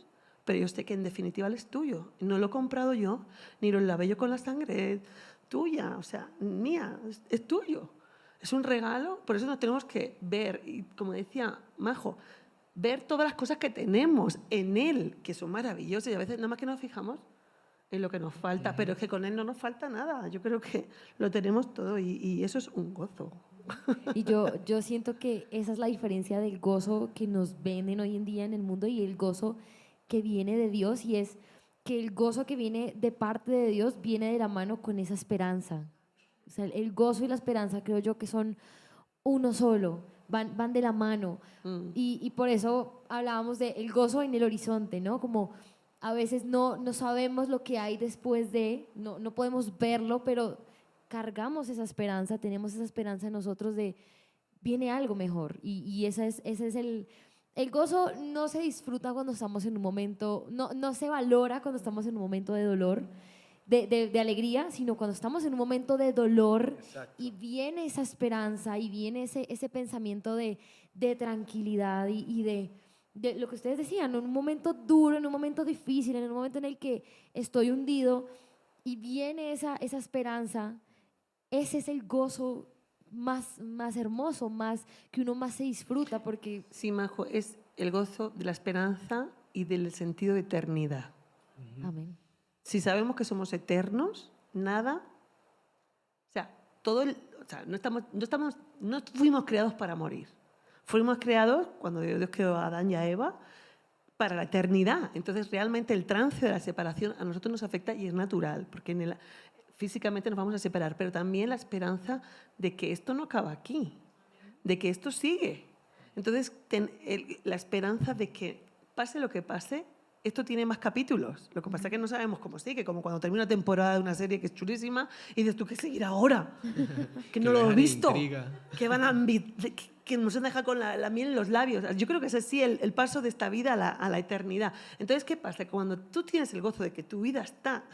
pero yo sé que en definitiva Él es tuyo. No lo he comprado yo, ni lo lavé yo con la sangre tuya, o sea, mía, es tuyo. Es un regalo, por eso nos tenemos que ver, y como decía Majo, ver todas las cosas que tenemos en Él, que son maravillosas, y a veces nada más que nos fijamos en lo que nos falta, pero es que con Él no nos falta nada. Yo creo que lo tenemos todo y eso es un gozo. Y yo siento que esa es la diferencia del gozo que nos venden hoy en día en el mundo y el gozo que viene de Dios, y es que el gozo que viene de parte de Dios viene de la mano con esa esperanza. O sea, el gozo y la esperanza creo yo que son uno solo, van de la mano. Y por eso hablábamos de el gozo en el horizonte, ¿no? Como a veces no sabemos lo que hay después de, no podemos verlo, pero cargamos esa esperanza, tenemos esa esperanza en nosotros de viene algo mejor. Y ese es el gozo. No se disfruta cuando estamos en un momento, no se valora cuando estamos en un momento de dolor, de alegría, sino cuando estamos en un momento de dolor. Exacto. Y viene esa esperanza y viene ese pensamiento de tranquilidad y de lo que ustedes decían, en un momento duro, en un momento difícil, en un momento en el que estoy hundido y viene esa esperanza. Ese es el gozo más hermoso, más que uno más se disfruta, porque... Sí, Majo, es el gozo de la esperanza y del sentido de eternidad. Amén. Si sabemos que somos eternos, nada, o sea, no fuimos creados para morir. Fuimos creados, cuando Dios creó a Adán y a Eva, para la eternidad. Entonces, realmente el trance de la separación a nosotros nos afecta y es natural, porque físicamente nos vamos a separar, pero también la esperanza de que esto no acaba aquí, de que esto sigue. Entonces, la esperanza de que pase lo que pase, esto tiene más capítulos. Lo que pasa es que no sabemos cómo sigue, como cuando termina una temporada de una serie que es chulísima y dices, ¿tú qué seguirá ahora? Que no lo he visto. Que nos deja con la miel en los labios. Yo creo que es así el paso de esta vida a la eternidad. Entonces, ¿qué pasa? Cuando tú tienes el gozo de que tu vida está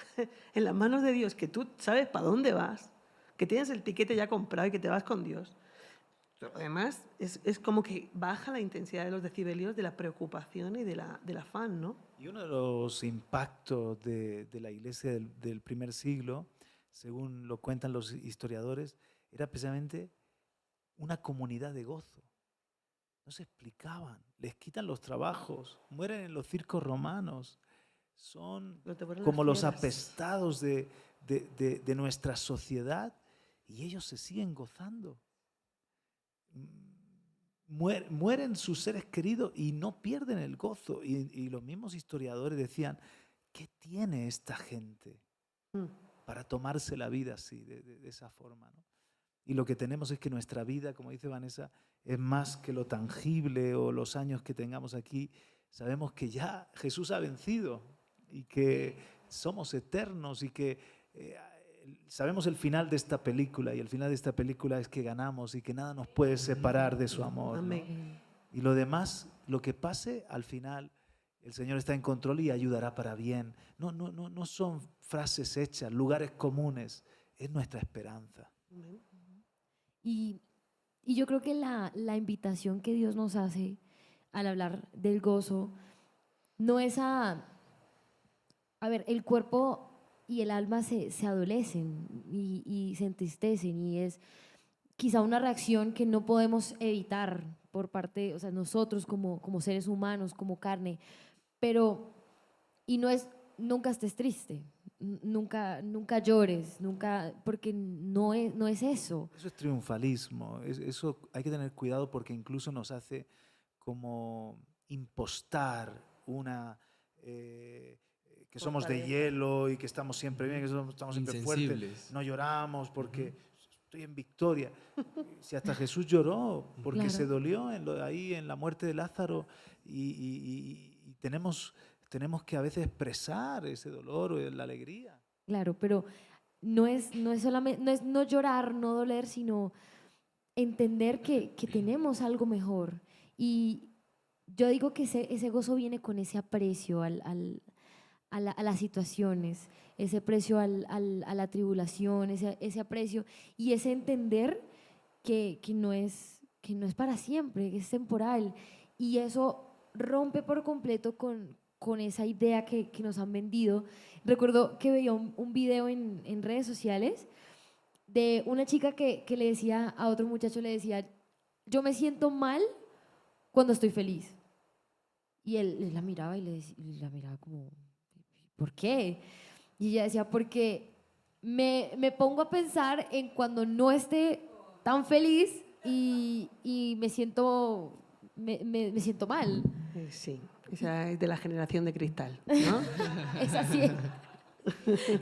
en las manos de Dios, que tú sabes para dónde vas, que tienes el tiquete ya comprado y que te vas con Dios, además es como que baja la intensidad de los decibelios de la preocupación y del afán, ¿no? Y uno de los impactos de la iglesia del primer siglo, según lo cuentan los historiadores, era precisamente una comunidad de gozo. No se explicaban, les quitan los trabajos, mueren en los circos romanos, son como los apestados de nuestra sociedad y ellos se siguen gozando. Mueren sus seres queridos y no pierden el gozo. Y los mismos historiadores decían, ¿qué tiene esta gente para tomarse la vida así, de esa forma, ¿no? Y lo que tenemos es que nuestra vida, como dice Vanessa, es más que lo tangible o los años que tengamos aquí. Sabemos que ya Jesús ha vencido y que somos eternos y que sabemos el final de esta película, y el final de esta película es que ganamos y que nada nos puede separar de su amor, ¿no? Amén. Y lo demás, lo que pase al final, el Señor está en control y ayudará para bien. No son frases hechas, lugares comunes, es nuestra esperanza. Y yo creo que la invitación que Dios nos hace al hablar del gozo no es a ver, el cuerpo y el alma se adolecen y se entristecen, y es quizá una reacción que no podemos evitar por parte, o sea, nosotros como seres humanos, como carne, pero, y no es, nunca estés triste, nunca llores, nunca, porque no es eso. Eso es triunfalismo, eso hay que tener cuidado porque incluso nos hace como impostar una... que somos de hielo y que estamos siempre bien, que estamos siempre fuertes, Insensibles. no lloramos porque estoy en victoria. Si hasta Jesús lloró porque Claro. se dolió ahí en la muerte de Lázaro, y tenemos que a veces expresar ese dolor o la alegría. Claro, pero no es solamente, no es no llorar, no doler, sino entender que tenemos algo mejor. Y yo digo que ese gozo viene con ese aprecio a las situaciones, ese aprecio a la tribulación, ese aprecio y ese entender que no es para siempre, que es temporal. Y eso rompe por completo con esa idea que nos han vendido. Recuerdo que veía un video en redes sociales de una chica que le decía a otro muchacho, le decía, yo me siento mal cuando estoy feliz. Y él la miraba y la miraba como, ¿por qué? Y ella decía, porque me pongo a pensar en cuando no esté tan feliz y me siento mal. Sí, esa es de la generación de cristal, ¿no? Esa sí es.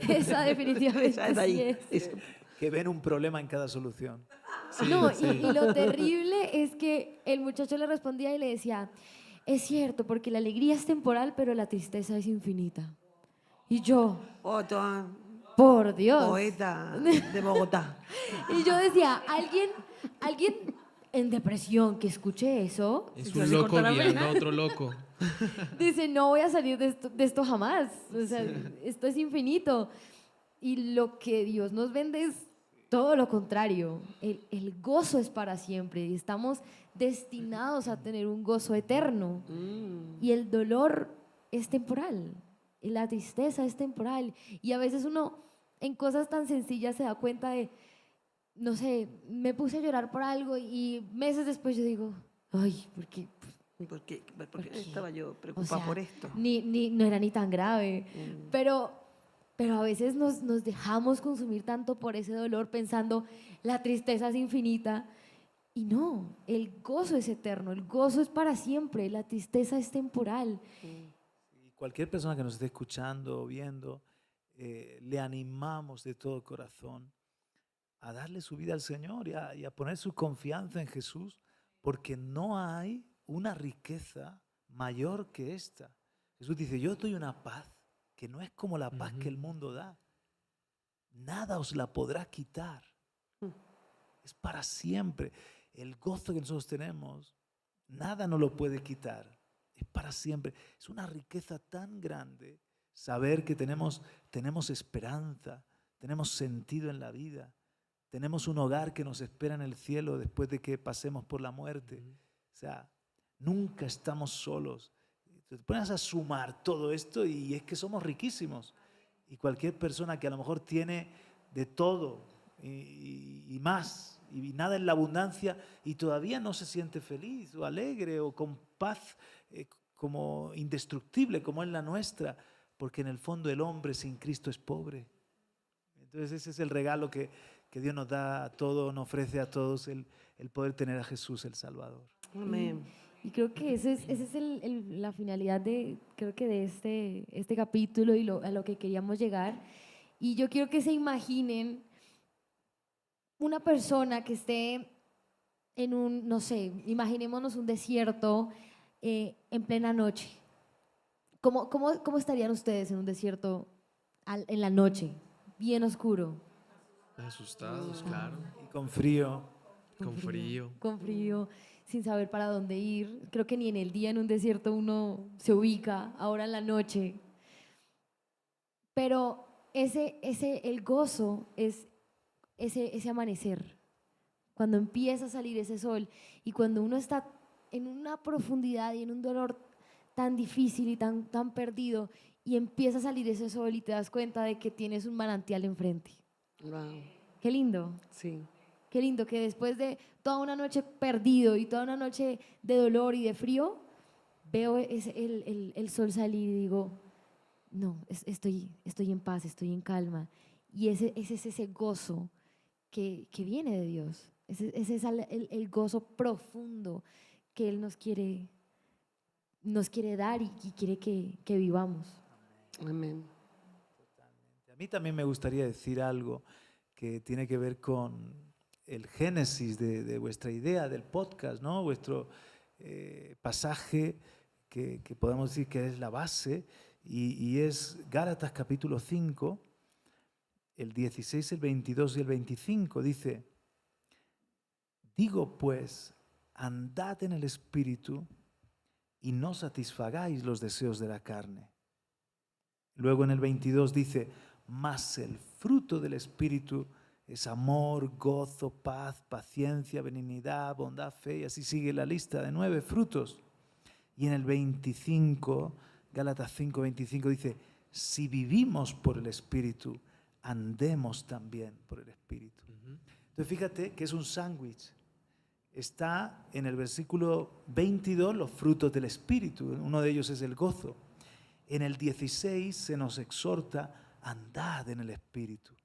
Esa definitivamente Esa es de ahí. sí es. Que ven un problema en cada solución. No, y lo terrible es que el muchacho le respondía y le decía, es cierto, porque la alegría es temporal, pero la tristeza es infinita. Y yo, Otra por Dios. poeta de Bogotá. Y yo decía, alguien en depresión que escuche eso, Es Ya un se loco corta la guiando vena. a otro loco. dice, no voy a salir de esto jamás. O sea, esto es infinito. Y lo que Dios nos vende es todo lo contrario. El gozo es para siempre y estamos destinados a tener un gozo eterno. Y el dolor es temporal. Y la tristeza es temporal. Y a veces uno en cosas tan sencillas se da cuenta de, no sé, me puse a llorar por algo y meses después yo digo, ay, ¿por qué? ¿Por qué qué? estaba yo O preocupada sea, por esto? no era ni tan grave. Pero a veces nos dejamos consumir tanto por ese dolor pensando, la tristeza es infinita. Y no, el gozo es eterno, el gozo es para siempre, la tristeza es temporal. Y cualquier persona que nos esté escuchando o viendo, le animamos de todo corazón a darle su vida al Señor y a poner su confianza en Jesús, porque no hay una riqueza mayor que esta. Jesús dice, yo doy una paz que no es como la paz que el mundo da. Nada os la podrá quitar. Es para siempre. El gozo que nosotros tenemos, nada nos lo puede quitar. Es para siempre. Es una riqueza tan grande saber que tenemos esperanza, tenemos sentido en la vida, tenemos un hogar que nos espera en el cielo después de que pasemos por la muerte. O sea, nunca estamos solos. Te pones a sumar todo esto y es que somos riquísimos. Y cualquier persona que a lo mejor tiene de todo y más, y nada en la abundancia, y todavía no se siente feliz o alegre o con paz como indestructible como es la nuestra, porque en el fondo el hombre sin Cristo es pobre. Entonces ese es el regalo que Dios nos da a todos, nos ofrece a todos, el poder tener a Jesús el Salvador. Amén. Y creo que esa es la finalidad creo que de este capítulo y a lo que queríamos llegar. Y yo quiero que se imaginen una persona que esté en un, no sé, imaginémonos un desierto en plena noche. ¿Cómo estarían ustedes en un desierto en la noche, bien oscuro? Asustados, claro. Y con frío. Con frío. Con frío, sin saber para dónde ir. Creo que ni en el día en un desierto uno se ubica, ahora en la noche. Pero el gozo es ese amanecer, cuando empieza a salir ese sol y cuando uno está en una profundidad y en un dolor tan difícil y tan perdido y empieza a salir ese sol y te das cuenta de que tienes un manantial enfrente. Wow, Qué lindo. sí. Qué lindo que después de toda una noche perdido y toda una noche de dolor y de frío, veo el sol salir y digo, no, estoy en paz, estoy en calma. Y ese es ese gozo que viene de Dios. Ese es el gozo profundo que Él nos quiere dar y quiere que vivamos. Amén. A mí también me gustaría decir algo que tiene que ver con el génesis de vuestra idea del podcast, ¿no? Vuestro pasaje que podemos decir que es la base y es Gálatas capítulo 5, el 16, el 22 y el 25. Dice, digo pues, andad en el Espíritu y no satisfagáis los deseos de la carne. Luego en el 22 dice, mas el fruto del Espíritu es amor, gozo, paz, paciencia, benignidad, bondad, fe, y así sigue la lista de 9 frutos. Y en el 25, Gálatas 5, 25 dice, si vivimos por el Espíritu, andemos también por el Espíritu. Entonces fíjate que es un sándwich. Está en el versículo 22 los frutos del Espíritu, uno de ellos es el gozo. En el 16 se nos exhorta, andad en el Espíritu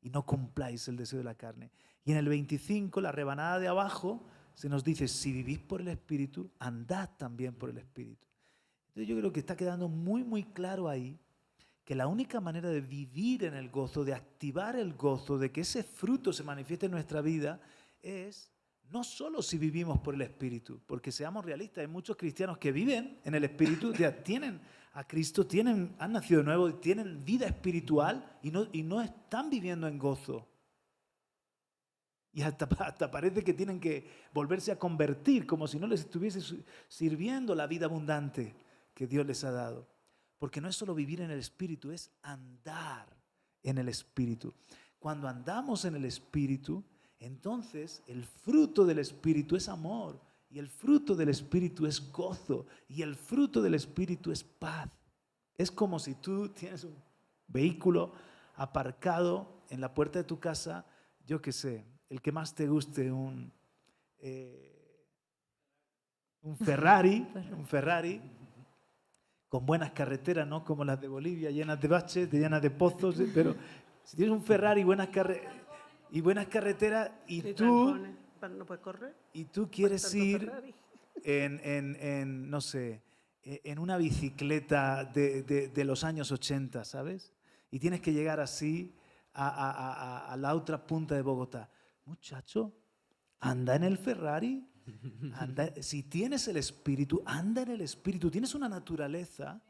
y no cumpláis el deseo de la carne. Y en el 25, la rebanada de abajo, se nos dice, si vivís por el Espíritu, andad también por el Espíritu. Entonces yo creo que está quedando muy, muy claro ahí que la única manera de vivir en el gozo, de activar el gozo, de que ese fruto se manifieste en nuestra vida, es no solo si vivimos por el Espíritu, porque seamos realistas, hay muchos cristianos que viven en el Espíritu, ya tienen a Cristo, han nacido de nuevo, tienen vida espiritual y no están viviendo en gozo. Y hasta parece que tienen que volverse a convertir, como si no les estuviese sirviendo la vida abundante que Dios les ha dado. Porque no es solo vivir en el Espíritu, es andar en el Espíritu. Cuando andamos en el Espíritu, entonces el fruto del Espíritu es amor, y el fruto del Espíritu es gozo, y el fruto del Espíritu es paz. Es como si tú tienes un vehículo aparcado en la puerta de tu casa, yo qué sé, el que más te guste, un Ferrari, con buenas carreteras, no como las de Bolivia, llenas de baches, llenas de pozos, pero si tienes un Ferrari y buenas carreteras y tú ¿No puedes correr? Y tú quieres ir no sé, en una bicicleta de los años 80, ¿sabes? Y tienes que llegar así a la otra punta de Bogotá. Muchacho, anda en el Ferrari. Si tienes el Espíritu, anda en el Espíritu. Tienes una naturaleza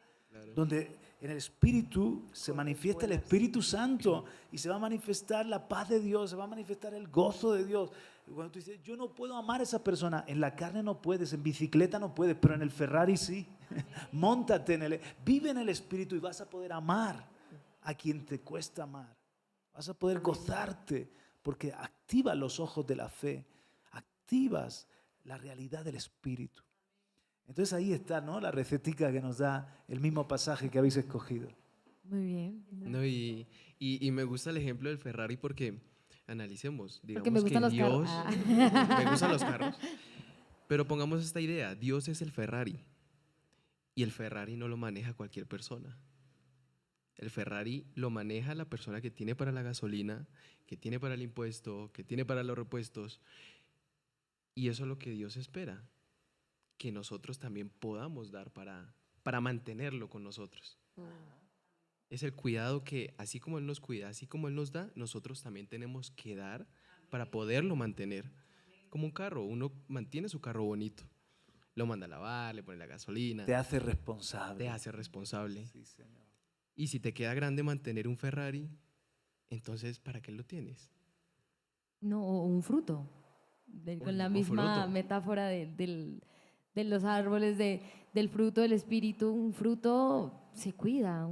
donde en el Espíritu se manifiesta el Espíritu Santo y se va a manifestar la paz de Dios, se va a manifestar el gozo de Dios. Cuando tú dices, yo no puedo amar a esa persona, en la carne no puedes, en bicicleta no puedes, pero en el Ferrari sí. Móntate vive en el Espíritu y vas a poder amar a quien te cuesta amar. Vas a poder gozarte porque activas los ojos de la fe, activas la realidad del Espíritu. Entonces ahí está, ¿no?, la recetica que nos da el mismo pasaje que habéis escogido. Muy bien. No, y me gusta el ejemplo del Ferrari porque analicemos, digamos Porque me gustan que los Dios, carros. me gustan los carros, pero pongamos esta idea, Dios es el Ferrari y el Ferrari no lo maneja cualquier persona. El Ferrari lo maneja la persona que tiene para la gasolina, que tiene para el impuesto, que tiene para los repuestos, y eso es lo que Dios espera, que nosotros también podamos dar para mantenerlo con nosotros. Es el cuidado que, así como Él nos cuida, así como Él nos da, nosotros también tenemos que dar para poderlo mantener. Como un carro, uno mantiene su carro bonito. Lo manda a lavar, le pone la gasolina. Te hace responsable. Te hace responsable. Sí, Señor. Y si te queda grande mantener un Ferrari, entonces ¿para qué lo tienes? No, o un fruto. Con la Un misma fruto. metáfora de los árboles, del fruto del espíritu. Un fruto se cuida,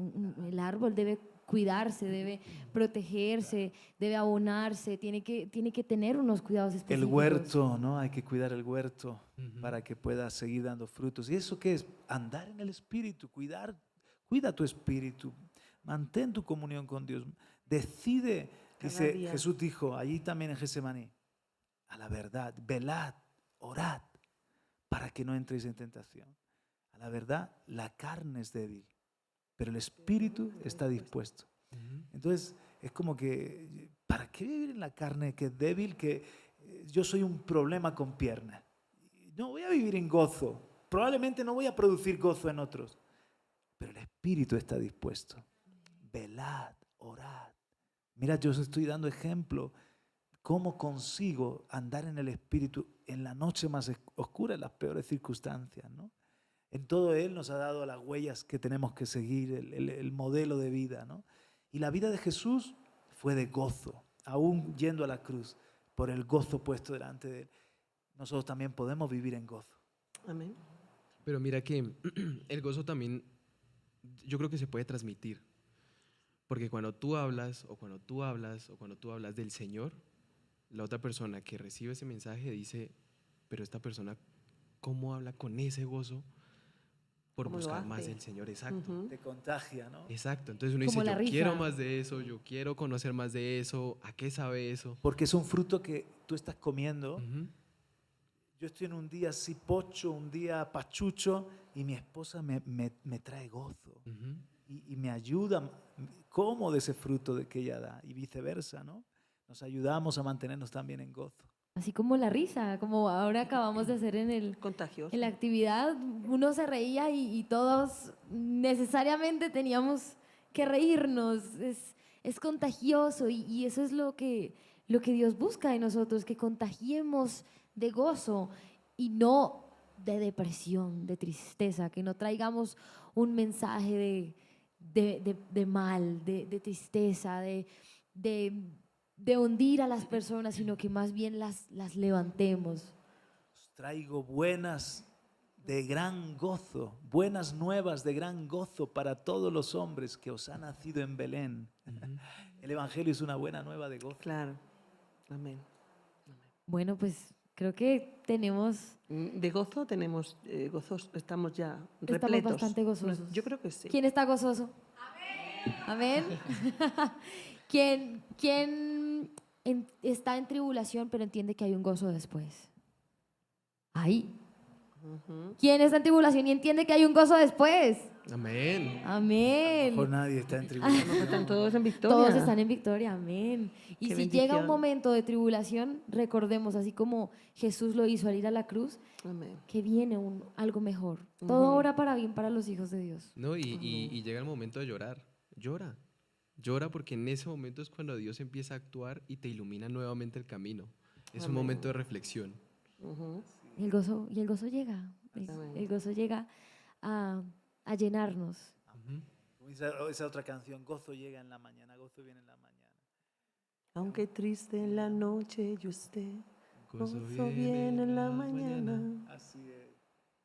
el árbol debe cuidarse, debe protegerse, debe abonarse, tiene que tener unos cuidados El específicos. huerto, ¿no? Hay que cuidar el huerto Ujú. para que pueda seguir dando frutos. ¿Y eso qué es? Andar en el espíritu, cuida tu espíritu, mantén tu comunión con Dios. Decide, Cada dice día. Jesús dijo allí también en Getsemaní, a la verdad, velad, orad, para que no entréis en tentación. A la verdad, la carne es débil, pero el espíritu está dispuesto. Ujú. Entonces, es como que, ¿para qué vivir en la carne que es débil, que yo soy un problema con piernas? No voy a vivir en gozo. Probablemente no voy a producir gozo en otros. Pero el espíritu está dispuesto. Velad, orad. Mira, yo os estoy dando ejemplo. ¿Cómo consigo andar en el espíritu en la noche más oscura, en las peores circunstancias, ¿no? En todo Él nos ha dado las huellas que tenemos que seguir, el modelo de vida, ¿no? Y la vida de Jesús fue de gozo, aún yendo a la cruz, por el gozo puesto delante de Él. Nosotros también podemos vivir en gozo. Amén. Pero mira que el gozo también, yo creo que se puede transmitir. Porque cuando tú hablas, o cuando tú hablas, o cuando tú hablas del Señor, la otra persona que recibe ese mensaje dice, pero esta persona, ¿cómo habla con ese gozo por ¿Cómo lo buscar más hace? del Señor? Exacto. Ujú. Te contagia, ¿no? Exacto. Entonces uno Como dice, la yo rifa. quiero más de eso, yo quiero conocer más de eso, ¿a qué sabe eso? Porque es un fruto que tú estás comiendo. Ujú. Yo estoy en un día así pocho, un día pachucho, y mi esposa me trae gozo. Ujú. Y me ayuda, como de ese fruto de que ella da, y viceversa, ¿no? Nos ayudamos a mantenernos también en gozo. Así como la risa, como ahora acabamos de hacer Contagioso. en la actividad, uno se reía y todos necesariamente teníamos que reírnos. Es contagioso y eso es lo que Dios busca de nosotros, que contagiemos de gozo y no de depresión, de tristeza, que no traigamos un mensaje de mal, de tristeza, de hundir a las personas, sino que más bien las levantemos. Os traigo buenas de gran gozo, buenas nuevas de gran gozo para todos los hombres que os ha nacido en Belén. El Evangelio es una buena nueva de gozo. Claro. Amén. Bueno, pues creo que tenemos, De gozo tenemos gozos, estamos ya estamos repletos. bastante gozosos. Yo creo que sí. ¿Quién está gozoso? Amén. ¿Quién está en tribulación pero entiende que hay un gozo después? Ahí. Ujú. ¿Quién está en tribulación y entiende que hay un gozo después? Amén. Amén. Mejor nadie está en A lo mejor están tribulación. todos en victoria. Todos están en victoria, amén. Y Qué si llega un bendición. momento de tribulación, recordemos, así como Jesús lo hizo al ir a la cruz, Amén. que viene algo mejor. Todo obra para bien para los hijos de Dios. ¿No? Y llega el momento de llorar. Llora. Llora porque en ese momento es cuando Dios empieza a actuar y te ilumina nuevamente el camino. Es un Amén. momento de reflexión. Ujú. Y el gozo llega. Amén. El gozo llega a llenarnos. Ujú. Como dice esa otra canción, gozo llega en la mañana, gozo viene en la mañana. Aunque triste en la noche yo esté, Gozo gozo viene en la mañana. Así es.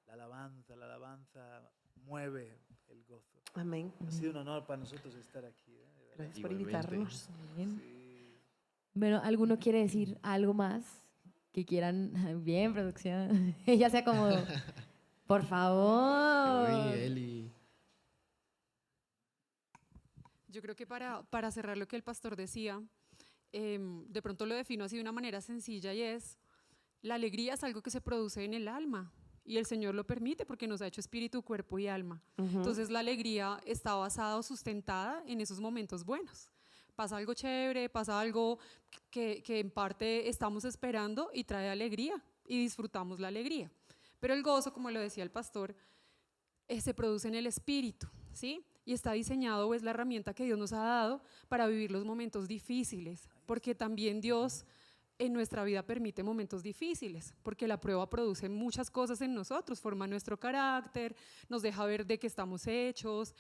La alabanza mueve el gozo. Amén. Ha sido un honor para nosotros estar aquí. De verdad. Gracias por Igualmente. invitarnos. Amén. Sí. Bueno, ¿alguno quiere decir algo más que quieran? Bien, producción. Ella se acomodó. Por favor. Uy, Eli. Yo creo que para cerrar lo que el pastor decía, de pronto lo defino así de una manera sencilla y es, la alegría es algo que se produce en el alma y el Señor lo permite porque nos ha hecho espíritu, cuerpo y alma. Ujú. Entonces la alegría está basada o sustentada en esos momentos buenos. Pasa algo chévere, pasa algo que en parte estamos esperando y trae alegría y disfrutamos la alegría. Pero el gozo, como lo decía el pastor, se produce en el espíritu, ¿sí? Y está diseñado, o es la herramienta que Dios nos ha dado para vivir los momentos difíciles, porque también Dios en nuestra vida permite momentos difíciles, porque la prueba produce muchas cosas en nosotros, forma nuestro carácter, nos deja ver de qué estamos hechos,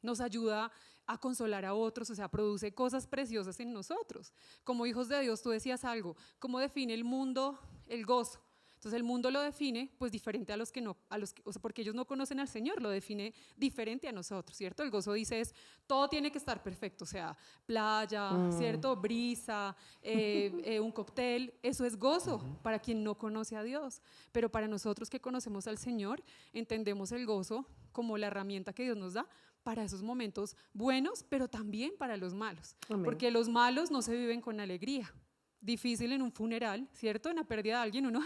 nos ayuda a consolar a otros, o sea, produce cosas preciosas en nosotros. Como hijos de Dios, tú decías algo, ¿cómo define el mundo el gozo? Entonces el mundo lo define pues diferente a los que no, o sea, porque ellos no conocen al Señor, lo define diferente a nosotros, ¿cierto? El gozo dice es, todo tiene que estar perfecto, o sea, playa, ¿cierto? Brisa, un cóctel, eso es gozo para quien no conoce a Dios. Pero para nosotros que conocemos al Señor, entendemos el gozo como la herramienta que Dios nos da para esos momentos buenos, pero también para los malos. Amén. Porque los malos no se viven con alegría. Difícil en un funeral, ¿cierto? En la pérdida de alguien, uno,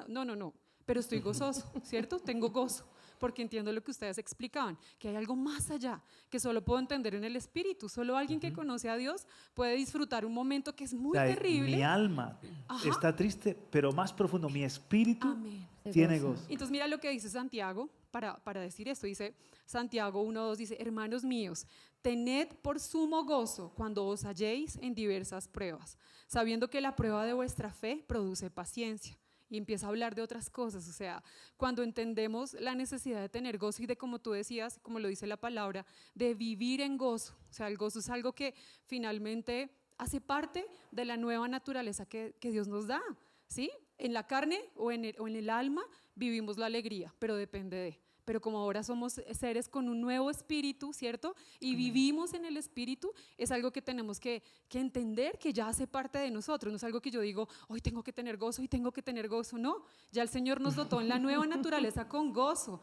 no, pero estoy gozoso, ¿cierto? Tengo gozo, porque entiendo lo que ustedes explicaban, que hay algo más allá, que solo puedo entender en el espíritu. Solo alguien que conoce a Dios puede disfrutar un momento que es muy O sea, terrible. mi alma está triste, pero más profundo, mi espíritu Amén. tiene gozo. Entonces mira lo que dice Santiago para decir esto. Dice Santiago 1:2, dice, hermanos míos, tened por sumo gozo cuando os halléis en diversas pruebas, sabiendo que la prueba de vuestra fe produce paciencia. Y empieza a hablar de otras cosas, o sea, cuando entendemos la necesidad de tener gozo y de, como tú decías, como lo dice la palabra, de vivir en gozo. O sea, el gozo es algo que finalmente hace parte de la nueva naturaleza que Dios nos da, ¿sí? En la carne o en el alma vivimos la alegría, pero depende de. Pero como ahora somos seres con un nuevo espíritu, ¿cierto? Y vivimos en el espíritu, es algo que tenemos que entender que ya hace parte de nosotros. No es algo que yo digo, hoy tengo que tener gozo, hoy tengo que tener gozo. No, ya el Señor nos dotó en la nueva naturaleza con gozo,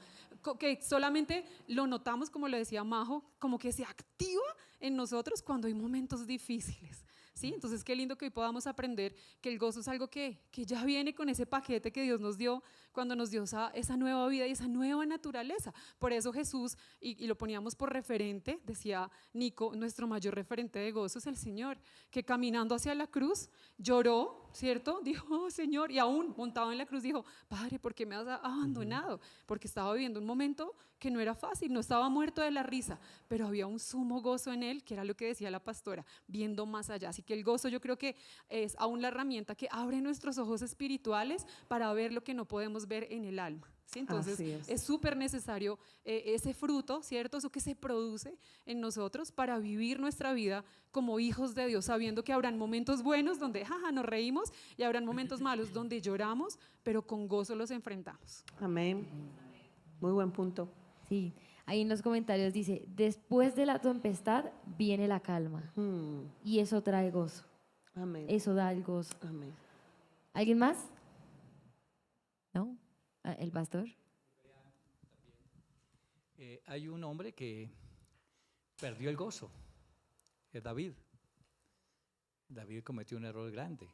que solamente lo notamos, como lo decía Majo, como que se activa en nosotros cuando hay momentos difíciles. ¿Sí? Entonces qué lindo que hoy podamos aprender que el gozo es algo que ya viene con ese paquete que Dios nos dio cuando nos dio esa nueva vida y esa nueva naturaleza. Por eso Jesús, y lo poníamos por referente, decía Nico, nuestro mayor referente de gozo es el Señor, que caminando hacia la cruz lloró, ¿cierto? Dijo, oh, Señor, y aún montado en la cruz dijo, Padre, ¿por qué me has abandonado? Porque estaba viviendo un momento que no era fácil, no estaba muerto de la risa, pero había un sumo gozo en él, que era lo que decía la pastora, viendo más allá. Así que el gozo yo creo que es aún la herramienta que abre nuestros ojos espirituales para ver lo que no podemos ver en el alma. ¿Sí? Entonces es súper necesario ese fruto, ¿cierto? Eso que se produce en nosotros para vivir nuestra vida como hijos de Dios, sabiendo que habrán momentos buenos donde nos reímos y habrán momentos malos donde lloramos, pero con gozo los enfrentamos. Amén. Muy buen punto. Sí, ahí en los comentarios dice, después de la tempestad viene la calma y eso trae gozo. Amén. Eso da el gozo. Amén. ¿Alguien más? ¿No? ¿El pastor? Hay un hombre que perdió el gozo, es David. David cometió un error grande.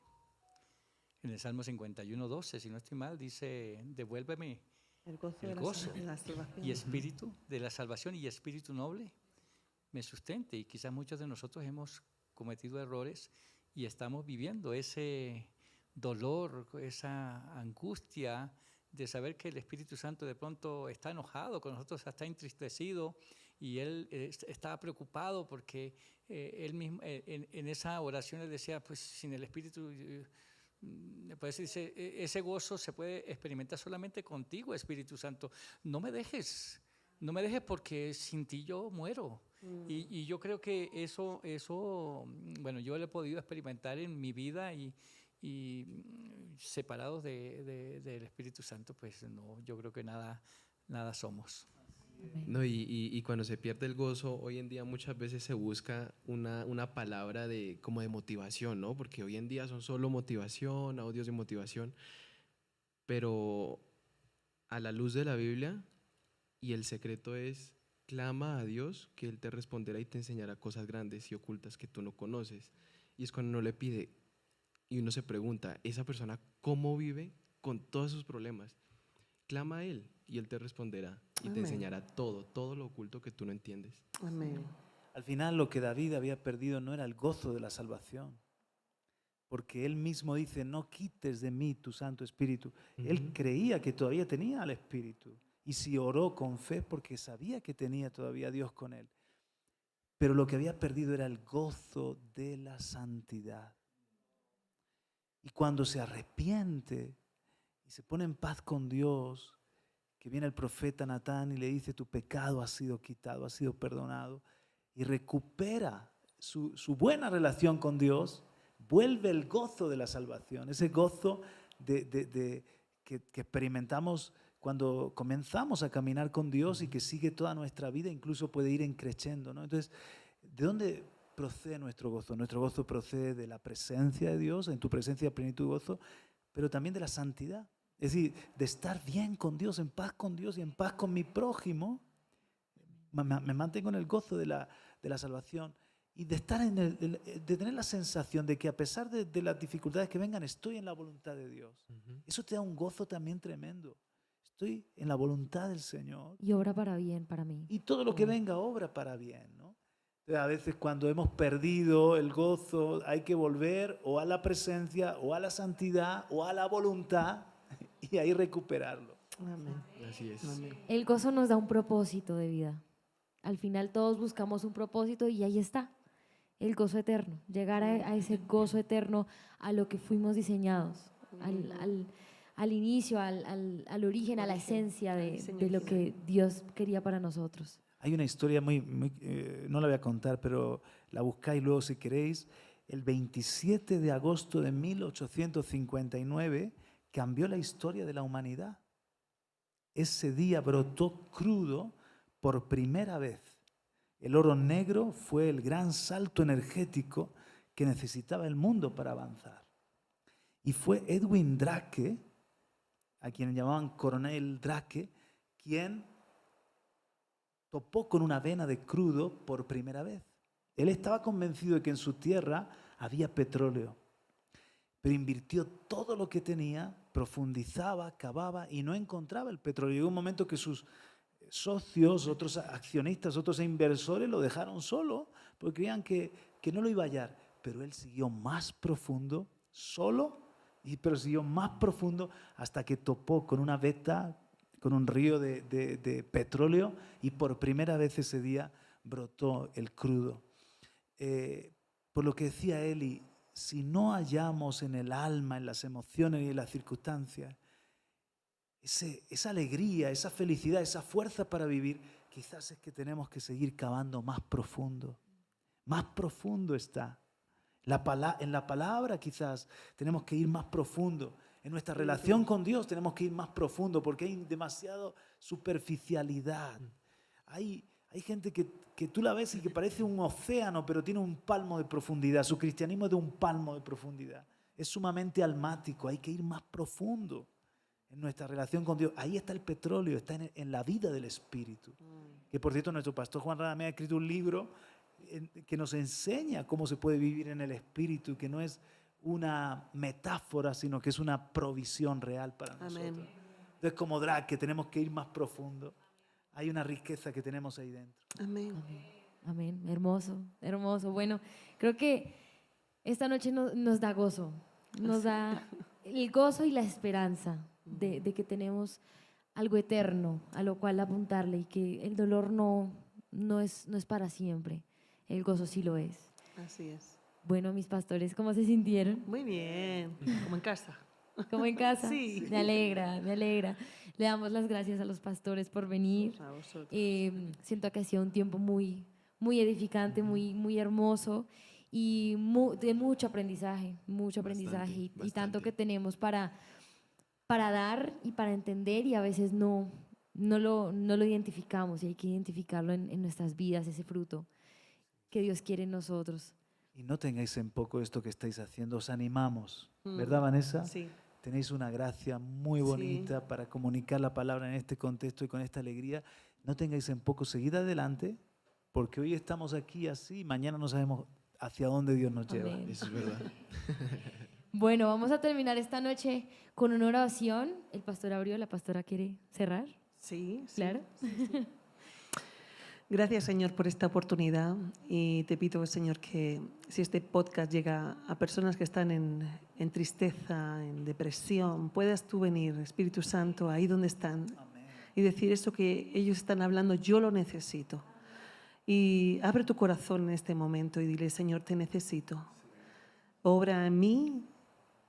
En el Salmo 51:12, si no estoy mal, dice, devuélveme el gozo, de la salvación y espíritu de la salvación y espíritu noble me sustente. Y quizás muchos de nosotros hemos cometido errores y estamos viviendo ese dolor, esa angustia de saber que el Espíritu Santo de pronto está enojado con nosotros, está entristecido y Él estaba preocupado porque Él mismo en esa oración Él decía, pues sin el Espíritu, pues dice, ese gozo se puede experimentar solamente contigo, Espíritu Santo. No me dejes porque sin ti yo muero. Y yo creo que eso, bueno, yo lo he podido experimentar en mi vida y separados del Espíritu Santo, pues no, yo creo que nada somos. No, y cuando se pierde el gozo, hoy en día muchas veces se busca una palabra como de motivación, ¿no? Porque hoy en día son solo motivación, audios de motivación, pero a la luz de la Biblia, y el secreto es, clama a Dios que Él te responderá y te enseñará cosas grandes y ocultas que tú no conoces. Y es cuando uno le pide, y uno se pregunta, ¿esa persona cómo vive con todos sus problemas? Clama a Él y Él te responderá y Amén. te enseñará todo lo oculto que tú no entiendes. Amén. Al final lo que David había perdido no era el gozo de la salvación, porque él mismo dice, no quites de mí tu Santo Espíritu. Él creía que todavía tenía al Espíritu y si oró con fe porque sabía que tenía todavía a Dios con él. Pero lo que había perdido era el gozo de la santidad. Y cuando se arrepiente y se pone en paz con Dios, que viene el profeta Natán y le dice, tu pecado ha sido quitado, ha sido perdonado, y recupera su buena relación con Dios, vuelve el gozo de la salvación, ese gozo que experimentamos cuando comenzamos a caminar con Dios y que sigue toda nuestra vida, incluso puede ir creciendo, ¿no? Entonces, ¿de dónde procede nuestro gozo? Nuestro gozo procede de la presencia de Dios, en tu presencia plenitud y gozo, pero también de la santidad. Es decir, de estar bien con Dios, en paz con Dios y en paz con mi prójimo, me mantengo en el gozo de la salvación y de estar de tener la sensación de que a pesar de las dificultades que vengan, estoy en la voluntad de Dios. Eso te da un gozo también tremendo. Estoy en la voluntad del Señor. Y obra para bien para mí. Y todo lo que venga obra para bien, ¿no? Entonces, a veces cuando hemos perdido el gozo, hay que volver o a la presencia, o a la santidad, o a la voluntad, y ahí recuperarlo. Amén. Así es. Amén. El gozo nos da un propósito de vida. Al final todos buscamos un propósito y ahí está, el gozo eterno. Llegar a ese gozo eterno, a lo que fuimos diseñados, al inicio, al origen, a la esencia de lo que Dios quería para nosotros. Hay una historia no la voy a contar, pero la buscáis luego si queréis. El 27 de agosto de 1859 cambió la historia de la humanidad. Ese día brotó crudo por primera vez. El oro negro fue el gran salto energético que necesitaba el mundo para avanzar. Y fue Edwin Drake, a quien llamaban Coronel Drake, quien topó con una vena de crudo por primera vez. Él estaba convencido de que en su tierra había petróleo, pero invirtió todo lo que tenía, profundizaba, cavaba y no encontraba el petróleo. Llegó un momento que sus socios, otros accionistas, otros inversores lo dejaron solo porque creían que no lo iba a hallar. Pero él siguió más profundo, solo, pero siguió más profundo hasta que topó con una veta, con un río de petróleo, y por primera vez ese día brotó el crudo. Por lo que decía Eli, si no hallamos en el alma, en las emociones y en las circunstancias esa alegría, esa felicidad, esa fuerza para vivir, quizás es que tenemos que seguir cavando más profundo. Más profundo está. En la palabra quizás tenemos que ir más profundo. En nuestra relación con Dios tenemos que ir más profundo porque hay demasiada superficialidad. Hay gente que tú la ves y que parece un océano, pero tiene un palmo de profundidad. Su cristianismo es de un palmo de profundidad. Es sumamente almático, hay que ir más profundo en nuestra relación con Dios. Ahí está el petróleo, está en la vida del Espíritu. Que por cierto, nuestro pastor Juan Radamés ha escrito un libro que nos enseña cómo se puede vivir en el Espíritu, que no es una metáfora, sino que es una provisión real para nosotros. Amén. Entonces, como Drake, que tenemos que ir más profundo. Hay una riqueza que tenemos ahí dentro. Amén. Amén. Hermoso, hermoso. Bueno, creo que esta noche nos da gozo. Nos da el gozo y la esperanza de que tenemos algo eterno a lo cual apuntarle y que el dolor no es para siempre. El gozo sí lo es. Así es. Bueno, mis pastores, ¿cómo se sintieron? Muy bien, como en casa. ¿Como en casa? Sí. Me alegra, me alegra. Le damos las gracias a los pastores por venir. A vosotros. Siento que ha sido un tiempo muy, muy edificante, muy, muy hermoso y de mucho aprendizaje y tanto que tenemos para dar y para entender, y a veces no lo identificamos, y hay que identificarlo en nuestras vidas, ese fruto que Dios quiere en nosotros. Y no tengáis en poco esto que estáis haciendo, os animamos, ¿verdad, Vanessa? Sí. Tenéis una gracia muy bonita para comunicar la palabra en este contexto y con esta alegría. No tengáis en poco, seguid adelante, porque hoy estamos aquí así, mañana no sabemos hacia dónde Dios nos lleva. Amén. Eso es verdad. Bueno, vamos a terminar esta noche con una oración. El pastor abrió, la pastora quiere cerrar. Sí, Claro. sí. Gracias, Señor, por esta oportunidad, y te pido, Señor, que si este podcast llega a personas que están en tristeza, en depresión, puedas tú venir, Espíritu Santo, ahí donde están. Amén. Y decir eso que ellos están hablando, yo lo necesito. Y abre tu corazón en este momento y dile, Señor, te necesito. Obra en mí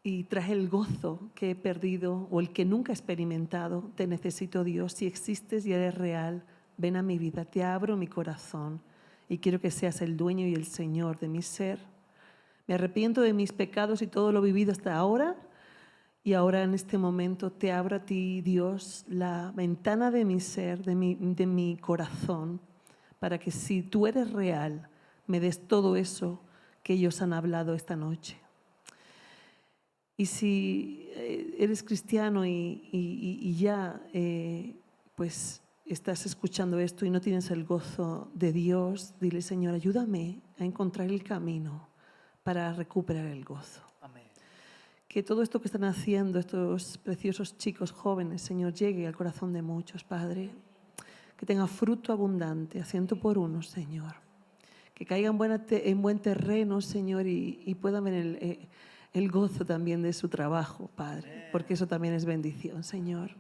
y traje el gozo que he perdido o el que nunca he experimentado. Te necesito, Dios. Si existes y eres real, ven a mi vida. Te abro mi corazón y quiero que seas el dueño y el Señor de mi ser. Me arrepiento de mis pecados y todo lo vivido hasta ahora. Y ahora en este momento te abro a ti, Dios, la ventana de mi ser, de mi corazón, para que si tú eres real, me des todo eso que ellos han hablado esta noche. Y si eres cristiano y ya pues estás escuchando esto y no tienes el gozo de Dios, dile, Señor, ayúdame a encontrar el camino para recuperar el gozo. Amén. Que todo esto que están haciendo estos preciosos chicos jóvenes, Señor, llegue al corazón de muchos, Padre. Que tenga fruto abundante, a 100 por 1, Señor. Que caiga en buen terreno, Señor, y puedan ver el gozo también de su trabajo, Padre, porque eso también es bendición, Señor.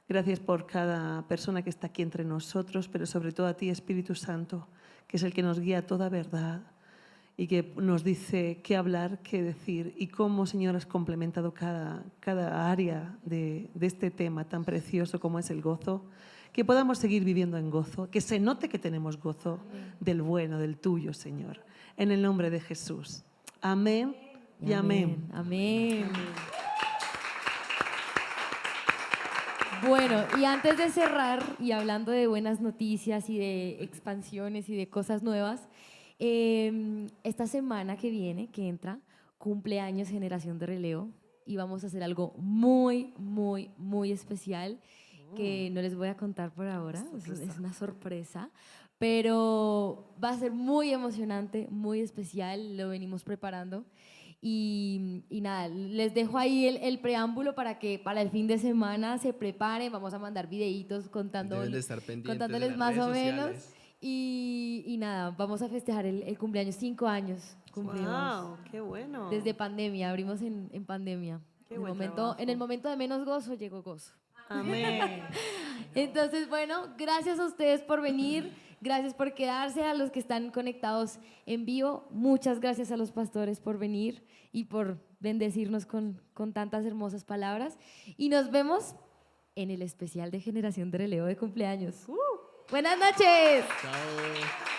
Gracias por cada persona que está aquí entre nosotros, pero sobre todo a ti, Espíritu Santo, que es el que nos guía a toda verdad y que nos dice qué hablar, qué decir y cómo, Señor, has complementado cada área de este tema tan precioso como es el gozo. Que podamos seguir viviendo en gozo, que se note que tenemos gozo del bueno, del tuyo, Señor. En el nombre de Jesús. Amén y amén. Amén. Bueno, y antes de cerrar y hablando de buenas noticias y de expansiones y de cosas nuevas, esta semana que viene, que entra, cumpleaños Generación de Relevo y vamos a hacer algo muy, muy, muy especial que no les voy a contar por ahora, es una sorpresa, pero va a ser muy emocionante, muy especial, lo venimos preparando. Y nada, les dejo ahí el preámbulo para que para el fin de semana se preparen, vamos a mandar videitos Deben de estar pendientes contándoles de las más redes o menos. sociales. Y nada, vamos a festejar el cumpleaños, 5 años cumplimos. ¡Wow! ¡Qué bueno! Desde pandemia, abrimos en pandemia. Qué En el buen momento, trabajo. en el momento de menos gozo llegó gozo. Amén. Entonces, bueno, gracias a ustedes por venir, gracias por quedarse, a los que están conectados en vivo, muchas gracias a los pastores por venir y por bendecirnos con tantas hermosas palabras. Y nos vemos en el especial de Generación de Relevo de cumpleaños. Buenas noches. Chao.